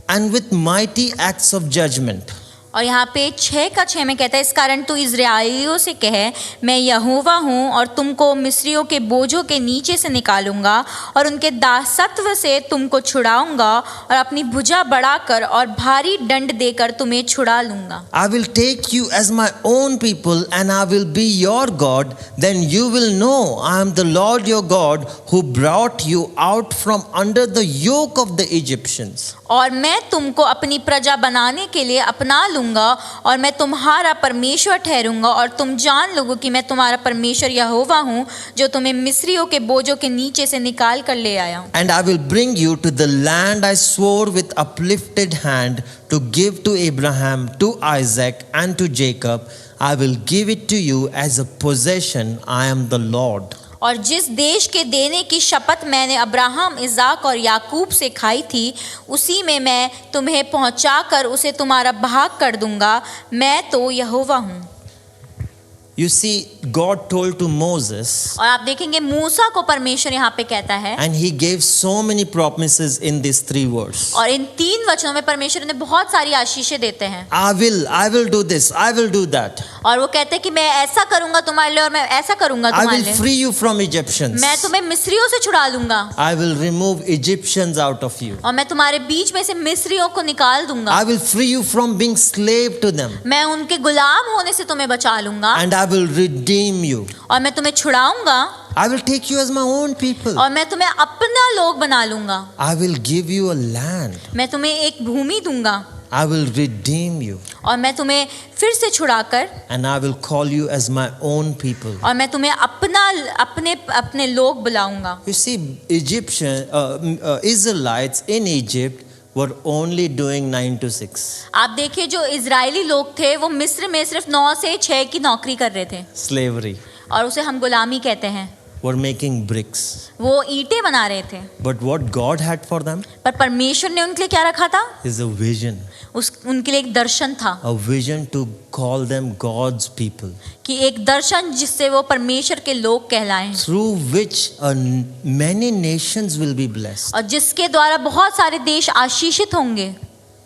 and with mighty acts of judgment. और यहाँ पे 6 का 6 में कहता है, इस कारण तू इज़राइलियों से कहे, मैं यहोवा हूँ और तुमको मिस्रियों के बोझों के नीचे से निकालूंगा और उनके दासत्व से तुमको छुड़ाऊंगा और अपनी भुजा बढ़ाकर और भारी दंड देकर तुम्हें छुड़ा लूंगा। I will take you as my own people, and I will be your God. Then you will know I am the Lord your God who brought you out from under the yoke of the Egyptians. और मैं तुमको अपनी प्रजा बनाने के लिए अपना लूंगा और मैं तुम्हारा परमेश्वर ठहरूंगा और तुम जान लोगे कि मैं तुम्हारा परमेश्वर यहोवा हूँ जो तुम्हें मिस्रियों के बोझों के नीचे से निकाल कर ले आया हूँ। And I will bring you to the land I swore with uplifted hand to give to Abraham, to Isaac, and to Jacob. I will give it to you as a possession. I am the Lord. और जिस देश के देने की शपथ मैंने Abraham, इज़ाक और याकूब से खाई थी, उसी में मैं तुम्हें पहुंचाकर उसे तुम्हारा भाग कर दूंगा। मैं तो यहोवा हूँ। You see, God told to Moses, और आप देखेंगे मूसा को परमेश्वर यहाँ पे कहता है, and he gave so many promises in these 3 words. और इन 3 वचनों में परमेश्वर ने बहुत सारी आशीषें देते हैं। I will do this, I will do that. और वो कहते हैं कि मैं ऐसा करूंगा तुम्हारे लिए और मैं ऐसा करूंगा I तुम्हारे will लिए। free you from Egyptians. मैं तुम्हें मिस्रियों से छुड़ा लूंगा I will remove Egyptians out of you. और मैं तुम्हारे बीच में से मिस्रियों को निकाल दूंगा। I will free you from being slave to them. मैं उनके गुलाम होने से तुम्हें बचा लूंगा And I will redeem you. और मैं तुम्हें छुड़ाऊंगा I will take you as my own people. और मैं तुम्हें अपना लोग बना लूंगा। I will give you a land. मैं तुम्हें एक भूमि दूंगा I will redeem you. और मैं तुम्हें फिर से छुड़ाकर And I will call you as my own people. और मैं तुम्हें अपने लोग बुलाऊंगा। You see, Israelites in Egypt were only doing 9 to 6. आप देखिए जो इजरायली लोग थे वो मिस्र में सिर्फ 9 से 6 की नौकरी कर रहे थे Slavery. और उसे हम गुलामी कहते हैं। Were making bricks. वो ईंटें बना रहे थे, But what God had for them पर परमेश्वर ने उनके लिए क्या रखा था? is a vision. उनके लिए एक दर्शन था A vision to call them God's people. कि एक दर्शन जिससे वो परमेश्वर के लोग कहलाएं Through which many nations will be blessed. और जिसके द्वारा बहुत सारे देश आशीषित होंगे।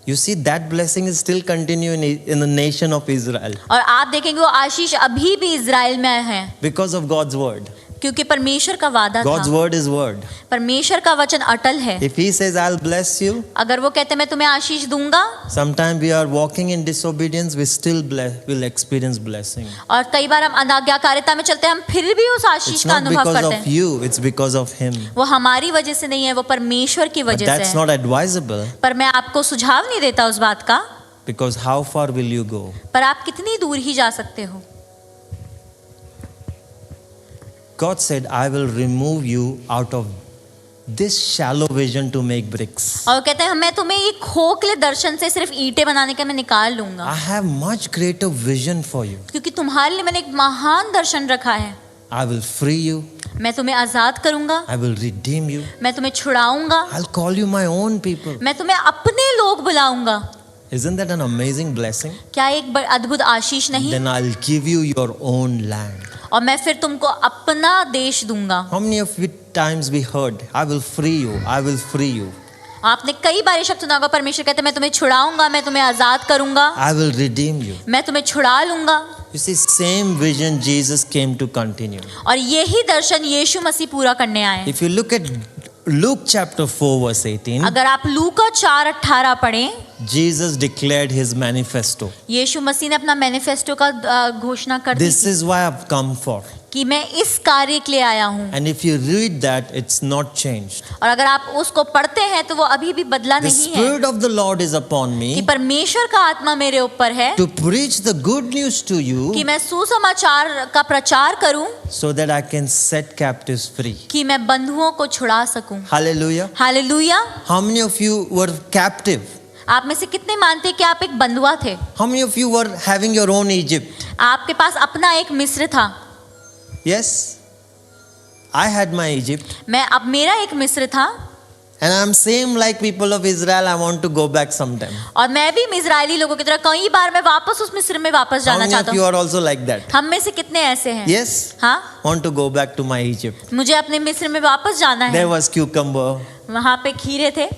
You see, that blessing is still continuing in the nation of Israel और आप देखेंगे वो आशीष अभी भी इजराइल में है because of God's word. क्योंकि परमेश्वर का वादा God's था, word is word. परमेश्वर का वचन अटल है। If He says, I'll bless you, अगर वो कहते मैं तुम्हें आशीष दूंगा, sometimes we are walking in disobedience, we still will experience blessing. और कई बार हम अनाज्ञाकारिता में चलते हैं, हम फिर भी उस आशीष It's का not अनुभव because करते of हैं। you, it's because of Him. वो हमारी वजह से नहीं है, वो परमेश्वर की But वजह से that's है। not advisable, पर मैं आपको सुझाव नहीं देता उस बात का, because how far will you go? पर आप कितनी दूर ही जा सकते हो। God said, I will remove you out of this shallow vision to make bricks. और कहते हैं मैं तुम्हें ये खोखले दर्शन से सिर्फ ईंटें बनाने का मैं निकाल लूंगा, I have much greater vision for you. क्योंकि तुम्हारे लिए मैंने एक महान दर्शन रखा है। I will free you. मैं तुम्हें आजाद करूंगा, I will redeem you. मैं तुम्हें छुड़ाऊंगा, I'll call you my own people. मैं तुम्हें अपने लोग बुलाऊंगा। Isn't that an amazing blessing? क्या एक अद्भुत आशीष नहीं? Then I'll give you your own land. और मैं फिर तुमको अपना देश दूंगा। How many of you times we heard, I will free you, I will free you. आपने कई बार ये शब्द सुना होगा, परमेश्वर कहते हैं मैं तुम्हें छुड़ाऊंगा, मैं तुम्हें आजाद करूंगा, I will redeem you. मैं तुम्हें छुड़ा लूंगा। You see, same vision Jesus came to continue. और यही दर्शन यीशु मसीह पूरा करने आए। If you look at Luke chapter 4 verse 18, अगर आप लूका 4:18 पढ़ें, Jesus declared his manifesto. यीशु मसीह ने अपना मैनिफेस्टो का घोषणा कर दी This is why I've come for. कि मैं इस कार्य के लिए आया हूँ। And if you read that, it's not changed. और अगर आप उसको पढ़ते हैं तो वो अभी भी बदला The नहीं है Spirit of the Lord is upon कि me परमेश्वर का आत्मा मेरे ऊपर है to preach the good news to कि you मैं सुसमाचार का प्रचार करूं, so that I can set captives free. कि मैं बंधुओं को छुड़ा सकूं। Hallelujah. Hallelujah. How many of you were captive? आप में से कितने मानते हैं कि आप एक बंधुआ थे? How many of you were having your own Egypt? आपके पास अपना एक मिस्र था। Yes. I had my Egypt. अब मेरा एक मिस्र था, And I'm same like people of Israel. I want to go back sometime. और मैं भी इजरायली लोगों की तरह कई बार मैं वापस उस मिस्र में वापस How जाना many चाहता of you हूँ। are also like that? हम में से कितने ऐसे हैं? Yes. हाँ, Want to go back to my Egypt. मुझे अपने मिस्र में वापस जाना है। There was cucumber. वहाँ पे खीरे थे।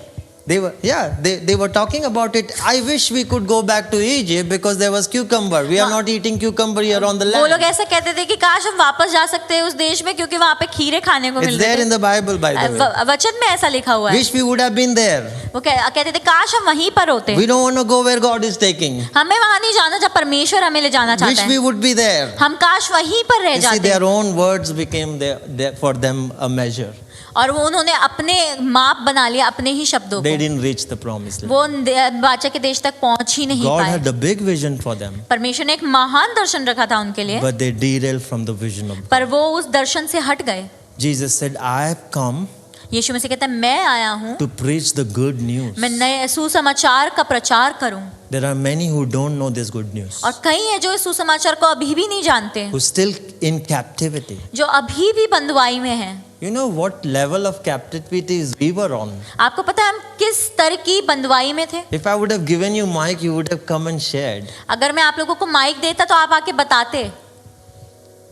They were talking about it. I wish we could go back to Egypt because there was cucumber. We are not eating cucumber here on the वो लोग land. ऐसा कहते थे कि काश हम वापस जा सकते हैं उस देश में, क्योंकि वहाँ पे खीरे खाने को It's मिलते there in थे। the Bible, by the way. वचन में ऐसा लिखा हुआ है। Wish we would have been there. वो कहते थे काश हम वहीं पर होते। We don't want to go where God is taking. हमें वहाँ नहीं जाना जब परमेश्वर हमें ले जाना Wish चाहता we है। would be there. हम काश वहीं पर रह You see, जाते। their own words became for them a measure. और वो उन्होंने अपने माप बना लिया अपने ही शब्दों They को। didn't reach the promised land. वो वाचा के देश तक पहुंच ही नहीं God पाए। had a big vision for them, परमेश्वर ने एक महान दर्शन रखा था उनके लिए, but they derailed from the vision of God. पर वो उस दर्शन से हट गए। Jesus said, I have come यीशु मसीह कहता है मैं आया हूँ, to preach the good news. मैं नए सुसमाचार का प्रचार करूं। There are many who don't know this good news, और कई हैं जो इस सुसमाचार को अभी भी नहीं जानते, who still in captivity. जो अभी भी बंधुआई में हैं। You know what level of captivity we were on? आपको पता है हम किस स्तर की बंधुआई में थे? If I would have given you mic, you would have come and shared अगर मैं आप लोगों को माइक देता तो आप आके बताते।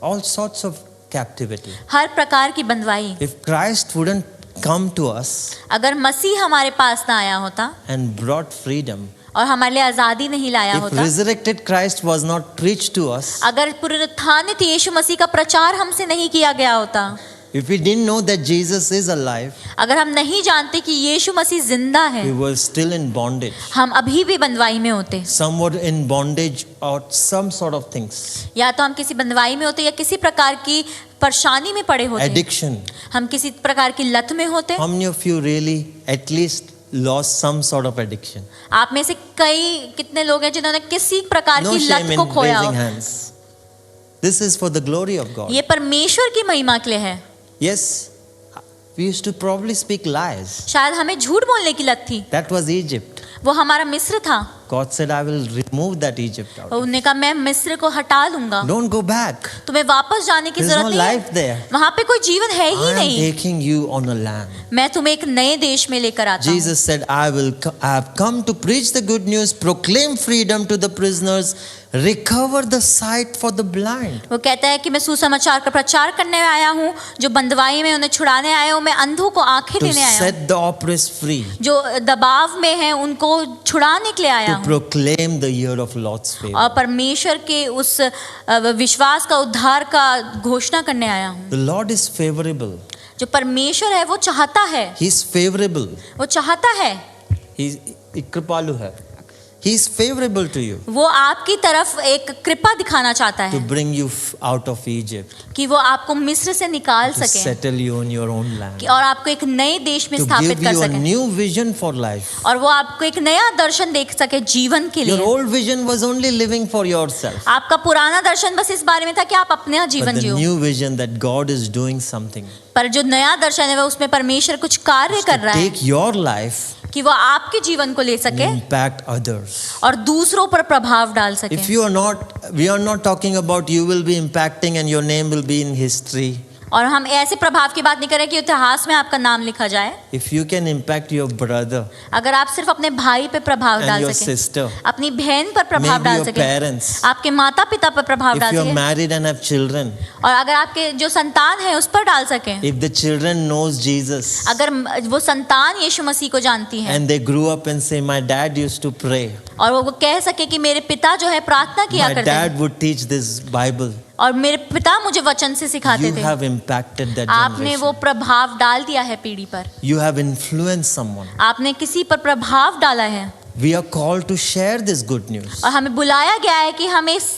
all sorts of captivity. हर प्रकार की बंधुआई। If Christ wouldn't come to us अगर मसीह हमारे पास ना आया होता and brought freedom, और हमारे लिए आजादी नहीं लाया if होता, resurrected Christ was not preached to us, अगर पुनरुत्थानित यीशु मसीह का प्रचार हमसे नहीं किया गया होता, if we didn't know that Jesus is alive, अगर हम नहीं जानते कि यीशु मसीह जिंदा है, we were still in bondage. हम अभी भी बंधुआई में होते। Some were in bondage or some sort of things. या तो हम किसी बंधुआई में होते या किसी प्रकार की परेशानी में पड़े होते, Addiction. हम किसी प्रकार की लत में होते। How many of you really at least lost some sort of addiction? आप में से कितने लोग हैं जिन्होंने किसी प्रकार No की shame लत in को खोया हो? raising hands. This is for the glory of God. ये परमेश्वर की महिमा के लिए है। Yes, we used to probably speak lies. शायद हमें झूठ बोलने की लत थी। That was Egypt. वो हमारा मिस्र था। God said, I will remove that Egypt out. उन्होंने कहा मैं मिस्र को हटा लूंगा, Don't go back. तुम्हें वापस जाने की There's जरूरत no नहीं life है, there. वहां पे कोई जीवन है ही I am नहीं। taking you on a land. मैं तुम्हें एक नए देश में लेकर आता हूँ। Jesus said, I have come to preach the good news, proclaim freedom to the prisoners, recover the sight for the blind, वो कहता है कि मैं सुसमाचार का प्रचार करने आया हूँ, जो बंदवाई में उन्हें छुड़ाने आया हूँ, मैं अंधों को आंखें to देने आया हूँ, set the oppressed free, जो दबाव में है उनको छुड़ाने के लिए आया to हूँ, proclaim the year of Lord's favor. और परमेश्वर के उस विश्वास का उद्धार का घोषणा करने आया हूँ। The Lord is favorable. जो परमेश्वर है वो चाहता है, He is favorable. वो चाहता है, He कृपालु है. He is favorable to you वो आपकी तरफ एक कृपा दिखाना चाहता to है bring you out of Egypt, कि वो आपको मिस्र से निकाल to सके settle you in your own land, और आपको एक नए देश में to स्थापित give कर you a सके, new vision for life. और वो आपको एक नया दर्शन देख सके जीवन के Your लिए। old vision was only living for yourself, आपका पुराना दर्शन बस इस बारे में था कि आप अपना but जीवन the Jio, new vision that God is doing something पर जो नया दर्शन है वो उसमें परमेश्वर कुछ कार्य कर to रहा है take your life कि वो आपके जीवन को ले and सके impact others. और दूसरों पर प्रभाव डाल सके। If you are not, we are not talking about you will be impacting and your name will be in history. और हम ऐसे प्रभाव की बात नहीं कर रहे कि इतिहास में आपका नाम लिखा जाए। If you can impact your brother अगर आप सिर्फ अपने भाई पे प्रभाव and डाल your सके, sister, अपनी बहन पर प्रभाव maybe डाल your सके, parents, आपके माता पिता पर प्रभाव if डाल you are सके, married and have children, और अगर आपके जो संतान है उस पर डाल सके, if the children knows Jesus अगर वो संतान यीशु मसीह को जानती है and they grew up and say my dad used to pray, और वो कह सके कि मेरे पिता जो है प्रार्थना किया my करते dad थे would teach this Bible, और मेरे पिता मुझे वचन से सिखाते you थे, have impacted that आपने वो generation. प्रभाव डाल दिया है पीढ़ी पर, You have influenced someone. आपने किसी पर प्रभाव डाला है। We are called to share this good news. और हमें बुलाया गया है कि हम इस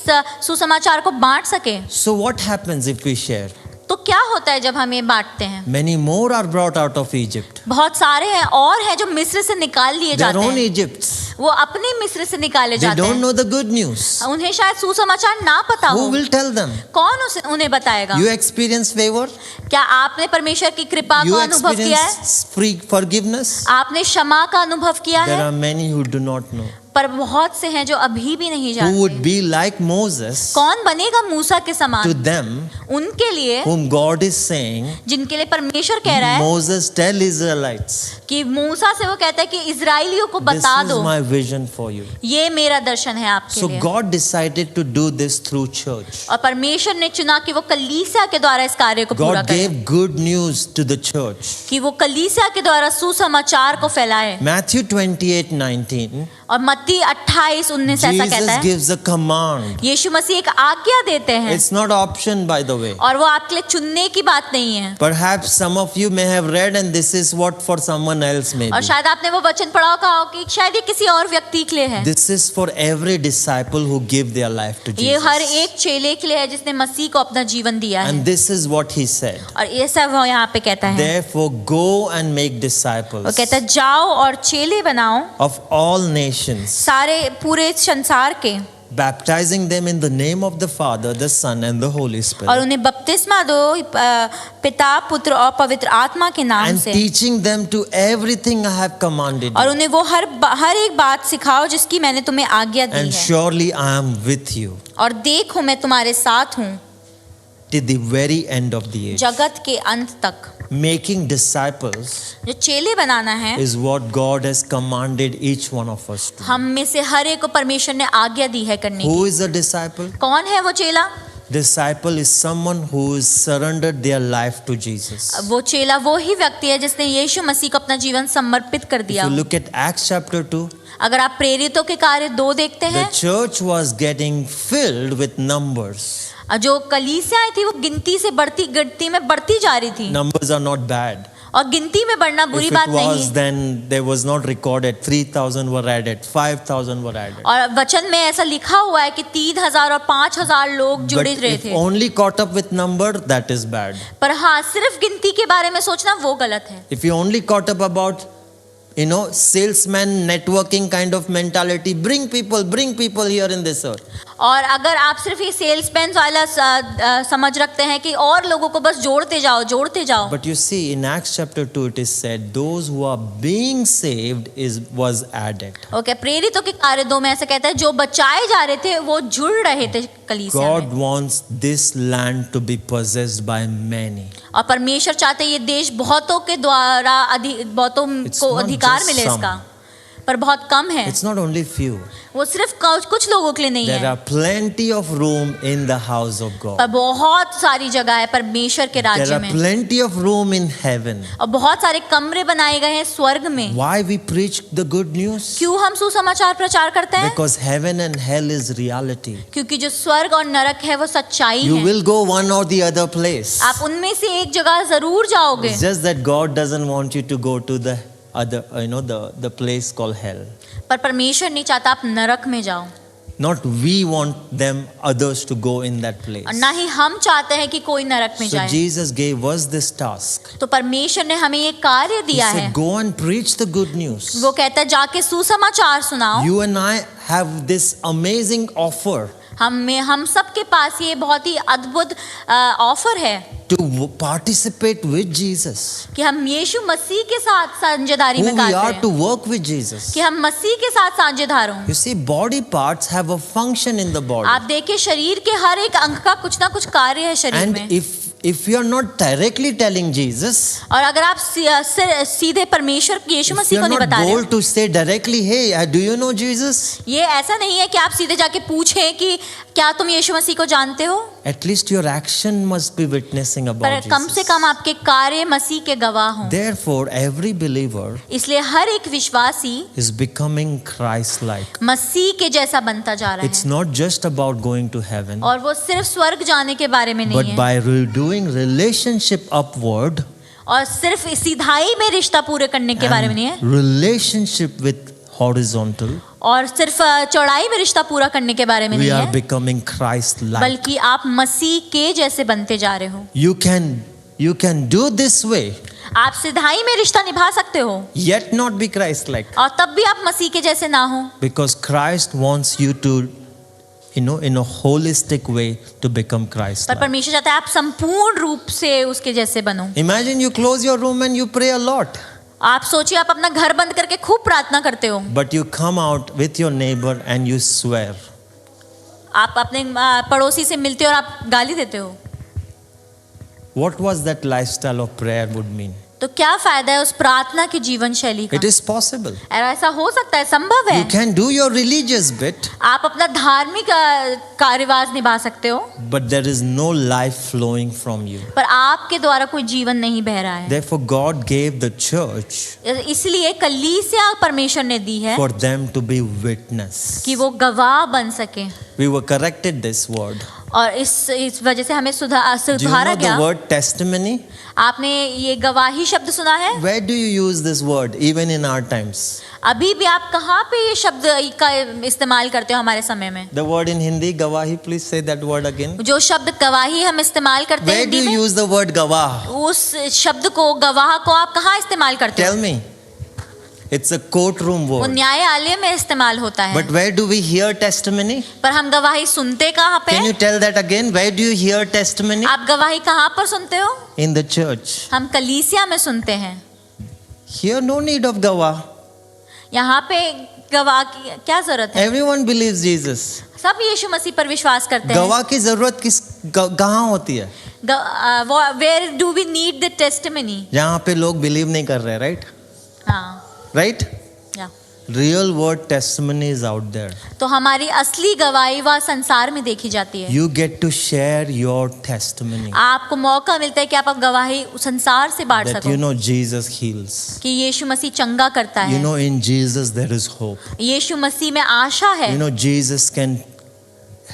सुसमाचार को बांट सके। So what happens if we share? तो क्या होता है जब हम ये बांटते हैं? Many more are brought out of Egypt. बहुत सारे हैं और हैं जो मिस्र से निकाल लिए Their जाते own हैं, Egypts. वो अपने मिस्र से निकाले They जाते don't हैं, know the good news. उन्हें शायद सुसमाचार ना पता Who हो, will tell them? कौन उन्हें बताएगा? You experience favor? क्या आपने परमेश्वर की कृपा You का अनुभव किया है? experience free forgiveness? आपने क्षमा का अनुभव किया There है? are many who do not know. पर बहुत से हैं जो अभी भी नहीं Who would जानते। be like Moses कौन बनेगा मूसा के to समान them उनके लिए, whom God is saying, जिनके लिए परमेश्वर कह रहा है Moses, tell Israelites, कि मूसा से वो कहता है कि इजराइलियों को this बता is दो, my vision for you. ये मेरा दर्शन है आपके So लिए। God decided to do this through church. और परमेश्वर ने चुना कि वो कलीसिया के द्वारा इस कार्य को पूरा God करे, gave good news to the church. कि वो कलीसिया के द्वारा सुसमाचार को फैलाए। Matthew 28:19, और मत्ती 28:19 ऐसा कहता Jesus है, gives a command. यीशु मसीह एक आज्ञा देते हैं, It's not option, by the way. और वो आपके लिए चुनने की बात नहीं है। Perhaps some of you may have read and this is what for someone else may और be. शायद आपने वो वचन पढ़ा हो, कहा हो कि शायद ये किसी और व्यक्ति के लिए है। This is for every disciple who give their life to ये हर Jesus. एक चेले के लिए है जिसने मसीह को अपना जीवन दिया है। And this is what he said. और ऐसा वो यहाँ पे कहता है, Therefore go and make वो disciples कहता है जाओ और चेले बनाओ of all nations, सारे पूरे संसार के, baptizing them in the name of the Father, the Son and the Holy और Spirit, उन्हें बपतिस्मा दो पिता पुत्र और पवित्र आत्मा के नाम and से, teaching them to everything I have commanded और you. उन्हें वो हर एक बात सिखाओ जिसकी मैंने तुम्हें आज्ञा दी And है, surely I am with you और देखो मैं तुम्हारे साथ हूँ to the very end of the age. जगत के अंत तक। Making disciples जो चेले बनाना है, is what God has commanded each one of us to. हम में से हर एक को परमेश्वर ने आज्ञा दी है करने की। Who is a disciple? कौन है वो चेला? Disciple is someone who has surrendered their life to Jesus. वो चेला वो ही व्यक्ति है जिसने यीशु मसीह को अपना जीवन समर्पित कर If दिया। you look at Acts chapter 2, अगर आप प्रेरितों के कार्य 2 देखते the हैं, church was getting filled with numbers. जो कलीसियाएं थी वो गिनती में बढ़ती जा रही थी, Numbers are not bad. और गिनती में बढ़ना बुरी If बात it नहीं was, है। then there was not recorded. 3,000 were added, 5,000 were added. और वचन में ऐसा लिखा हुआ है कि 3,000 और 5,000 लोग But जुड़े रहे if थे। only caught up with number, that is bad. पर हाँ, सिर्फ गिनती के बारे में सोचना वो गलत है। If you only caught up about, salesman networking kind of mentality, bring people here in this earth. और अगर आप सिर्फ ये सेल्समैन वाला समझ रखते हैं कि और लोगों को बस जोड़ते जाओ, But you see, in Acts chapter 2, it is said, those who are being saved was added. Okay, प्रेरितों के कार्य 2 में ऐसा कहता है जो बचाए जा रहे थे वो जुड़ रहे थे कलीसिया God में। wants this land to be possessed by many. और परमेश्वर चाहते हैं ये देश बहुतों के द्वारा बहुतों It's को not अधिकार just मिले some. इसका, पर बहुत कम है। It's not only few. वो सिर्फ कुछ लोगों के लिए नहीं There है, are plenty of room in the house of God. पर बहुत सारी जगह है परमेश्वर के There राज्य are में, plenty of room in heaven. और बहुत सारे कमरे बनाए गए हैं स्वर्ग में। Why we preach the good news? क्यों हम सुसमाचार प्रचार करते हैं? Because heaven and hell is reality. क्योंकि जो स्वर्ग और नरक है वो सच्चाई You है। will go one or the other place. आप उनमें से एक जगह जरूर जाओगे, It's just that God doesn't want you to go to the other, the place called hell. पर परमेश्वर नहीं चाहता आप नरक में जाओ, Not we want them, others to go in that place. और ना ही हम चाहते हैं कि कोई नरक में So जाए। Jesus gave us this task. तो परमेश्वर ने हमें ये कार्य He दिया है। said, go and preach the good news. वो कहता है जाके सुसमाचार सुनाओ। You and I have this amazing offer हम सबके पास ये बहुत ही अद्भुत ऑफर है to participate with Jesus. कि हम यीशु मसीह के साथ साझेदारी Who में we कार्य are to करें, work with Jesus. कि हम मसीह के साथ साझेदार हों। You see, body parts have a function in the body. आप देखिए शरीर के हर एक अंग का कुछ ना कुछ कार्य है शरीर And में, if you are not directly telling Jesus, और अगर आप सीधे परमेश्वर यीशु if मसीह you को are नहीं not बता रहे हो, bold to say directly, hey, do you know Jesus? ये ऐसा नहीं है कि आप सीधे जाके पूछें कि क्या तुम यीशु मसीह को जानते हो, At least your action must be witnessing पर about कम से Jesus. कम आपके कार्य मसीह के गवाह हों। Therefore, every believer इसलिए हर एक विश्वासी is becoming Christ-like. मसीह के जैसा बनता जा रहा It's है, not just about going to heaven, और वो सिर्फ स्वर्ग जाने के बारे में नहीं but है, by doing relationship upward और सिर्फ सीधाई में रिश्ता पूरे करने के बारे में नहीं है, and relationship with horizontal, और सिर्फ चौड़ाई में रिश्ता पूरा करने के बारे में we नहीं are है, becoming Christ-like. बल्कि आप मसीह के जैसे बनते जा रहे हो। You can do this way, आप सीधाई में रिश्ता निभा सकते हो yet not be Christ-like, और तब भी आप मसीह के जैसे ना हो, because Christ wants you to, in a holistic way to become पर Christ-like. परमेश्वर चाहता है आप संपूर्ण रूप से उसके जैसे बनो। Imagine you close your room and you pray a lot, आप सोचिए आप अपना घर बंद करके खूब प्रार्थना करते हो, but you come out with your neighbor and you swear. आप अपने पड़ोसी से मिलते हो और आप गाली देते हो, What was that lifestyle of prayer would mean? तो क्या फायदा है उस प्रार्थना की जीवन शैली का? It is possible. और ऐसा हो सकता है, संभव है। You can do your religious bit, आप अपना धार्मिक कार्यवाज निभा सकते हो, but there is no life flowing from you. पर आपके द्वारा कोई जीवन नहीं बह रहा है। Therefore, God gave the church इसलिए कलीसिया परमेश्वर ने दी है for them to be witness. कि वो गवाह बन सके, We were corrected this word. और इस वजह से हमें Do you सुधारा know the गया। word testimony? आपने ये गवाही शब्द सुना है? Where do you use this word even in our times? अभी भी आप कहाँ पे ये शब्द का इस्तेमाल करते हो हमारे समय में? The word in Hindi, gawahi, please say that word again. जो शब्द गवाही हम इस्तेमाल करते हैं Where do हिंदी you में, use the word gawah? उस शब्द को गवाह को आप कहाँ इस्तेमाल करते हो? Tell me. It's a courtroom वो word. न्यायालय में इस्तेमाल होता है, But where do we hear testimony? पर हम गवाही सुनते कहाँ पे? Can you tell that again? Where do you hear testimony? आप गवाही कहाँ पर सुनते हो? In the church. हम कलीसिया में सुनते हैं। Here, no need of gawah. यहाँ पे गवाह की क्या जरूरत है? Everyone believes Jesus. सब यीशु मसीह पर विश्वास करते हैं। गवाह की जरूरत कहाँ होती है? Where do we need the testimony? जहाँ पे लोग बिलीव नहीं कर रहे, right? हाँ, Right? या Real word testimony is out there. तो हमारी असली गवाही वह संसार में देखी जाती है। You get to share your testimony. आपको मौका मिलता है कि आप गवाही संसार से बांट That सको you know Jesus heals. कि यीशु मसीह चंगा करता You है, know in Jesus there is hope. यीशु मसीह में आशा है। You know Jesus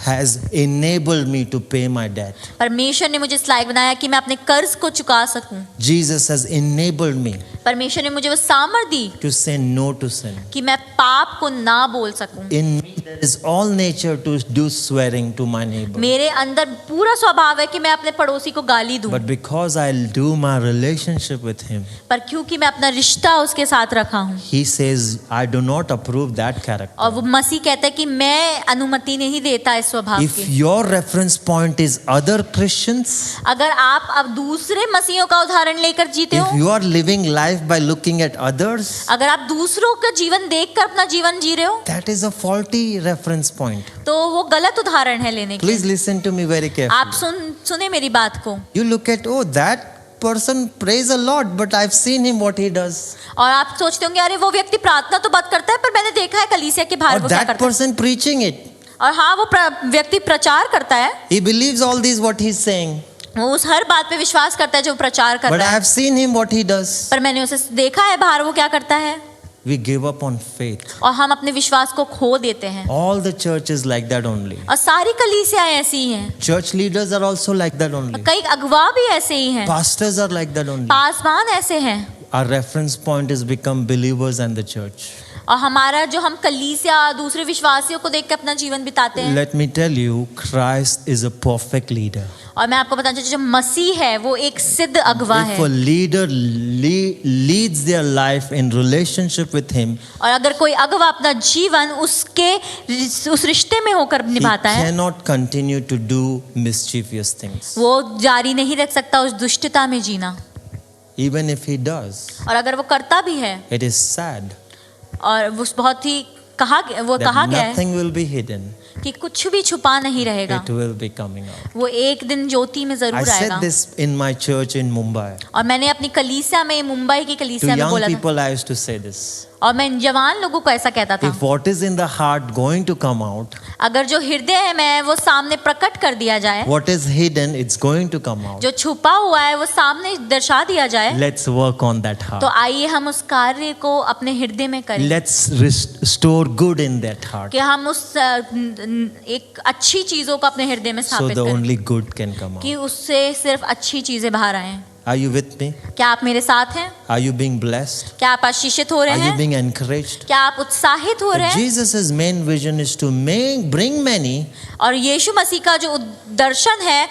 has enabled me to pay my debt. परमेश्वर ने मुझे इस लायक बनाया कि मैं अपने कर्ज को चुका सकूं। Jesus has enabled me परमेश्वर ने मुझे वो सामर्थ दी to say no to sin. कि मैं पाप को ना बोल सकूं। In me there is all nature to do swearing to my neighbor. मेरे अंदर पूरा स्वभाव है कि मैं अपने पड़ोसी को गाली दूं, But because I'll do my relationship with him, पर क्योंकि मैं अपना रिश्ता उसके साथ रखा हूं, he says, I do not approve that character. और वो मसीह कहता है कि मैं अनुमति नहीं देता इस स्वभाव If की। your reference point is other Christians, अगर आप अब दूसरे मसीहों का उदाहरण लेकर जीते if हो, you are living life by looking at others, अगर आप दूसरों का जीवन देखकर अपना जीवन जी रहे हो, that is a faulty reference point. तो वो गलत उदाहरण है लेने के। Please listen to me very आप carefully. सुने मेरी बात को। You look at, oh, that person prays a lot, but I've seen him what he does. और आप सोचते होंगे अरे वो व्यक्ति प्रार्थना तो बहुत करता है पर मैंने देखा है कलीसिया के बाहर Or वो क्या that करता है। person preaching it. और हाँ वो व्यक्ति प्रचार करता है, He believes all these what he's saying. वो उस हर बात पे विश्वास करता है जो प्रचार कर But रहा I है, have seen him what he does. पर मैंने उसे देखा है बाहर वो क्या करता है, We give up on faith. और हम अपने विश्वास को खो देते हैं। All the churches like that only. और सारी कलीसियाएं ऐसी ही हैं, Church leaders are also like that only. कई अगुवा भी ऐसे ही हैं, Pastors are like that only. Paswan ऐसे हैं। Our reference point is become believers and the church. और हमारा जो हम कलीसिया दूसरे विश्वासियों को देख के अपना जीवन बिताते हैं। Let me tell you, Christ is a perfect leader. और मैं आपको बताना चाहती हूँ जो मसीह है वो एक सिद्ध अगुवा If है, a leader leads their life in relationship with him, और अगर कोई अगुवा अपना जीवन उसके उस रिश्ते में होकर he निभाता है, cannot continue to do mischievous things. वो जारी नहीं रख सकता उस दुष्टता में जीना। Even if he does, और अगर वो करता भी है, it is sad और उस बहुत ही कहा that गया है nothing will be hidden. कि कुछ भी छुपा नहीं रहेगा, It will be coming out. वो एक दिन ज्योति में I जरूर said आएगा। this in my church in Mumbai. और मैंने अपनी कलीसिया में, मुंबई की To कलीसिया में young बोला था, people, I used to say this. और मैं जवान लोगों को ऐसा कहता था, If what is in the heart going to come out, अगर जो हृदय में वो सामने प्रकट कर दिया जाए, what is hidden, it's going to come out. जो छुपा हुआ है वो सामने दर्शा दिया जाए, Let's work on that तो heart. आइए हम उस कार्य को अपने हृदय में करें, Let's restore good in that heart, कि हम उस एक अच्छी चीजों को अपने हृदय में so स्थापित the करें, only good can come कि out. उससे सिर्फ अच्छी चीजें बाहर आएं। Are you with me? क्या आप मेरे साथ हैं? Are you being blessed? क्या आप आशीषित हो रहे Are you हैं? being encouraged? क्या आप उत्साहित हो रहे हैं? Jesus' main vision is to bring many और यीशु मसीह का जो दर्शन है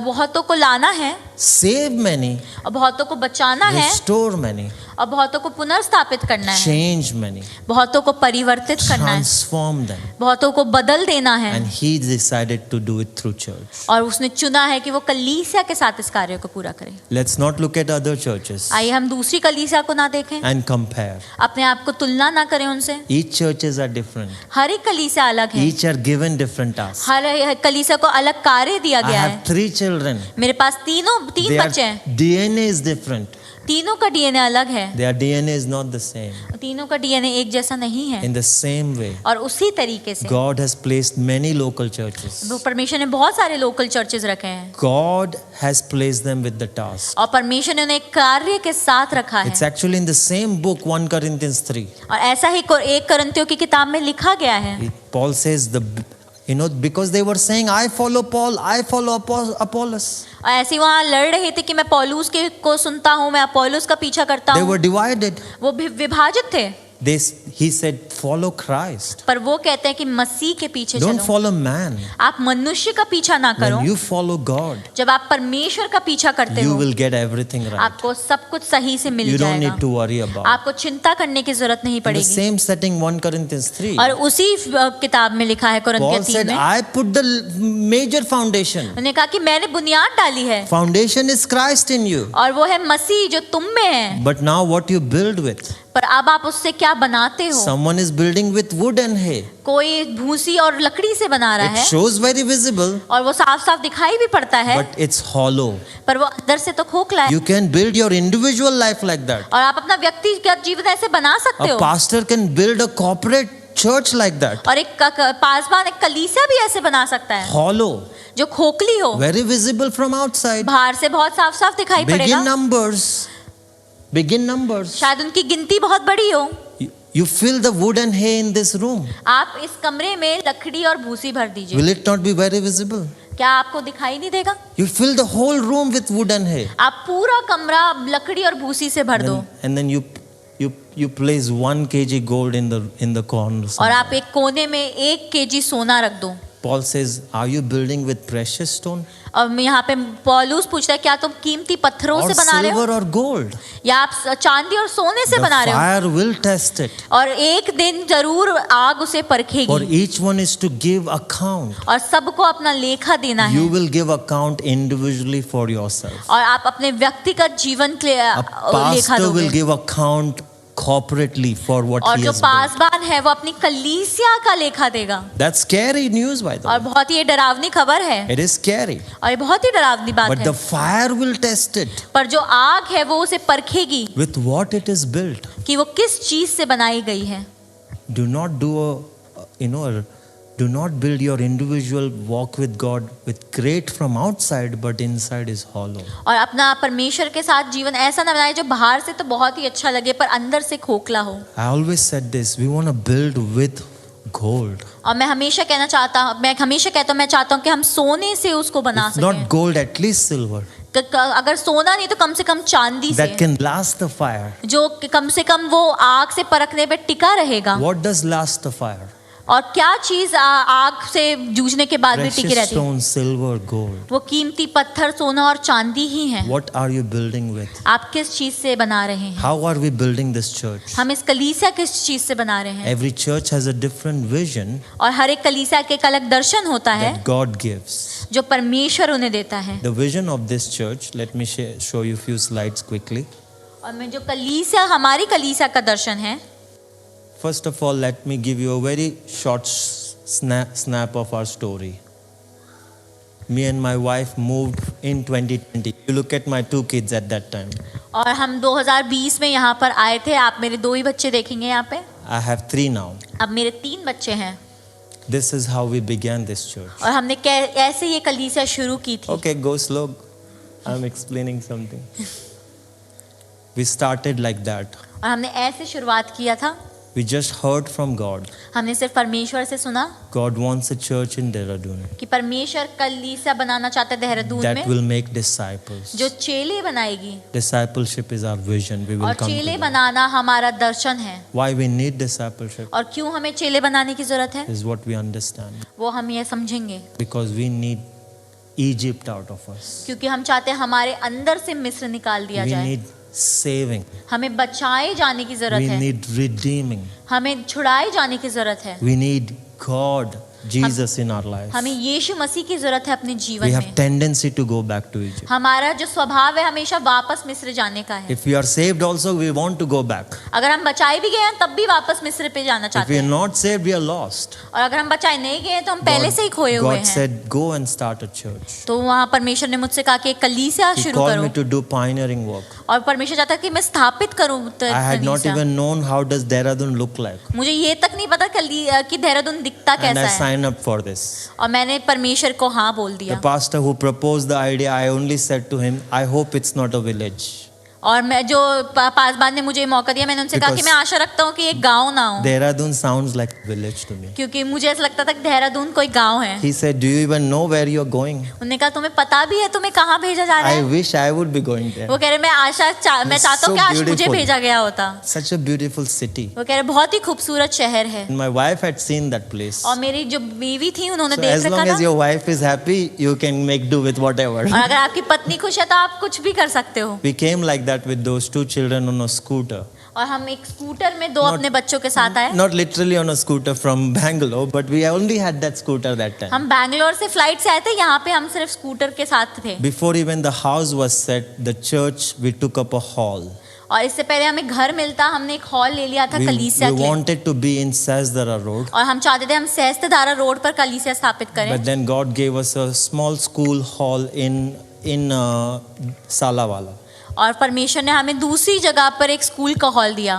बहुतों को लाना है, save many, और बहुतों को बचाना है, restore many, और बहुतों को पुनर्स्थापित करना है, change many, बहुतों को परिवर्तित करना है, transform them. बहुतों को बदल देना है। And he decided to do it through church. और उसने चुना है कि वो कलीसिया के साथ इस कार्य को पूरा करे। Let's not look at other churches आइए हम दूसरी कलीसिया को ना देखें, and compare. अपने आप को तुलना ना करें उनसे। Each churches are different. हर एक कलीसिया अलग है, Each are given different tasks. हर कलीसिया को अलग कार्य दिया I गया है। have 3 children. मेरे पास तीन बच्चे हैं, Their DNA is different. तीनों का डीएनए अलग है, Their DNA is not the same. तीनों का डीएनए एक जैसा नहीं है। In the same way, और उसी तरीके से God has placed many local churches. वो परमेश्वर ने बहुत सारे लोकल चर्चेज रखे हैं, God has placed them with the task. और परमेश्वर ने उन्हें कार्य के साथ रखा It's है। actually in the same book, 1 Corinthians 3. और ऐसा ही एक करंथियों की किताब में लिखा गया है, Paul says because they were saying, I follow Paul, I follow Apollos. और ऐसे वहाँ लड़ रहे थे कि मैं पौलुस के को सुनता हूँ, मैं अपोलोस का पीछा करता They हूँ। were divided. वो विभाजित थे, He said, follow Christ. पर वो कहते हैं कि मसीह के पीछे Don't चलो। follow man. आप मनुष्य का पीछा ना करो, When you follow God, जब आप परमेश्वर का पीछा करते you हो will get everything right. आपको सब कुछ सही से मिल You don't जाएगा, need to worry about. आपको चिंता करने की जरूरत नहीं In the पड़ेगी। same setting, 1 Corinthians 3, और उसी किताब में लिखा है कुरिन्थियों Paul 3 said, में, I put the major foundation. उन्होंने कहा कि मैंने बुनियाद डाली है, Foundation is Christ in you. और वो है मसीह जो तुम में है, But now what you build with? पर अब आप उससे क्या बनाते हो? Someone is building with wood and hay. कोई भूसी और लकड़ी से बना रहा It है, shows very visible, और वो साफ साफ दिखाई भी पड़ता है, but it's hollow. पर वो अंदर से तो खोखला है। You can build your individual life like that. और आप अपना व्यक्तिगत जीवन ऐसे बना सकते A हो, pastor can build a corporate church like that. और एक पासवान एक कलीसिया भी ऐसे बना सकता है, Hollow, जो खोखली हो, very visible from outside. बाहर से बहुत साफ साफ दिखाई Big in पड़ेगा, numbers. Big in numbers. शायद उनकी गिनती बहुत बड़ी हो। You fill the wood and hay in this room. आप इस कमरे में लकड़ी और भूसी भर दीजिए, Will it not be very visible? क्या आपको दिखाई नहीं देगा? You fill the whole room with wood and hay. आप पूरा कमरा लकड़ी और भूसी से भर दो, And then you place 1 kg gold in the corner. और आप एक कोने में 1 केजी सोना रख दो। Paul says, are you building with precious stone और यहाँ पे पौलुस पूछता है क्या तुम कीमती पत्थरों or से बना रहे हो, silver or gold? या आप चांदी और सोने से The बना रहे हो? fire will test it. और एक दिन जरूर आग उसे For परखेगी, each one is to give account. और सबको अपना लेखा देना You है, will give account individually for yourself. और आप अपने व्यक्तिगत जीवन के लिए A लेखा pastor will दोगे, give account corporately for what और he जो has built. पासबान है वो अपनी कलीसिया का लेखा देगा। That's scary news, by the और way. बहुत ही ये डरावनी खबर है It is scary. और ये बहुत ही डरावनी बात But है। the fire will test it पर जो आग है वो उसे परखेगी with what it is built. कि वो किस चीज से बनाई गई है। Do not do do not build your individual walk with God with great from outside, but inside is hollow. और अपना परमेश्वर के साथ जीवन ऐसा न बनाए जो बाहर से तो बहुत ही अच्छा लगे पर अंदर से खोखला हो। I always said this, we want to build with gold. और मैं हमेशा कहता हूँ मैं चाहता हूँ कि हम सोने से उसको बना If not सकें। gold, at least silver. अगर सोना नहीं तो कम से कम चांदी से, That can last the fire. जो कि कम से कम वो आग से परखने पे टिका रहेगा। What does last the fire? और क्या चीज आग से जूझने के बाद भी टिकी Precious रहती है? stone, silver, gold. वो कीमती पत्थर, सोना और चांदी ही है। What are you building with? आप किस चीज से बना रहे हैं? How are we building this church? हम इस कलीसिया किस चीज से बना रहे हैं? Every church has a different vision और हर एक कलीसिया के एक अलग दर्शन होता है that God gives. जो परमेश्वर उन्हें देता है। The vision of this church, let me show you a few slides quickly. और मैं जो कलीसिया हमारी कलीसिया का दर्शन है, First of all, let me give you a very short snap of our story. Me and my wife moved in 2020. You look at my 2 kids at that time. और हम 2020 में यहाँ पर आए थे। आप मेरे 2 ही बच्चे देखेंगे यहाँ पे। I have 3 now. अब मेरे 3 बच्चे हैं। This is how we began this church. और हमने ऐसे ये कलीसिया शुरू की थी। Okay, go slow. I'm explaining something. We started like that. और हमने ऐसे शुरुआत किया था। We just heard from God. हमने सिर्फ परमेश्वर से सुना God wants a church in Dehradun कि परमेश्वर कलीसिया बनाना चाहता है देहरादून that में, will make disciples. जो चेले बनाएगी। Discipleship is our vision. We will और come to चेले that. बनाना हमारा दर्शन है। Why we need discipleship और क्यों हमें चेले बनाने की जरूरत है is what we understand. वो हम ये समझेंगे। Because we need Egypt out of us. क्योंकि हम चाहते हैं हमारे अंदर से मिस्र निकाल दिया We जाए। need saving. हमें बचाए जाने की जरूरत We है। need redeeming. हमें छुड़ाए जाने की जरूरत है। We need God, Jesus in our lives. हमें यीशु मसीह की जरूरत है अपने जीवन We have में। tendency to go back to Egypt. हमारा जो स्वभाव है हमेशा वापस मिस्र जाने का है। If we are saved also, we want to go back. अगर हम बचाए भी गए हैं तब भी वापस मिस्र पे जाना If चाहते we are हैं। not saved, we are lost. और अगर हम बचाए नहीं गए तो हम पहले से ही खोए हुए God हैं। said, go and start a church. तो वहाँ परमेश्वर ने मुझसे कहा कि एक कलीसिया He शुरू called करो। me to do pioneering work. और परमेश्वर चाहता कि मैं स्थापित करूँ I had not कलीसिया। even known how does Dehradun look like. मुझे ये तक नहीं पता कि देहरादून दिखता And कैसा I है। signed up for this. और मैंने परमेश्वर को हाँ बोल The दिया। pastor who proposed the idea, I only said to him, I hope it's not a village. और मैं जो पासबान ने मुझे मौका दिया, मैंने उनसे कहा कि Because मैं आशा रखता हूँ कि एक गांव ना हो, Dehradun sounds like a village to me. क्योंकि मुझे ऐसा लगता था कि देहरादून कोई गांव है। He said, do you even know where you're going? उन्होंने कहा तुम्हें पता भी है तुम्हें कहाँ भेजा जा रहा I है? wish I would be going there. वो कह रहे मैं It's चाहता हूँ so कि आज मुझे beautiful. भेजा गया होता। Such a beautiful city. वो कह रहे बहुत ही खूबसूरत शहर है। And my wife had seen that place. और मेरी जो बीवी थी उन्होंने So देख as रखा long था। as your wife is happy, you can make do with whatever. और अगर आपकी पत्नी खुश है तो आप कुछ भी कर सकते हो। We came like that with those 2 children on a scooter. और हम एक स्कूटर में 2 अपने बच्चों के साथ आए। Not literally on a scooter from Bangalore, but we only had that scooter that time. हम बैंगलोर से फ्लाइट से आए थे, यहाँ पे हम सिर्फ स्कूटर के साथ थे। Before even the house was set, the church, we took up a hall. और इससे पहले हमें घर मिलता, हमने एक हॉल ले लिया था We कलीसिया के लिए। wanted to be in Sasdara Road, और हम चाहते थे हम सहस्त्रधारा रोड पर कलीसिया स्थापित करें। but then God gave us a small school hall in Salawala. और परमेश्वर ने हमें दूसरी जगह पर एक स्कूल का हॉल दिया।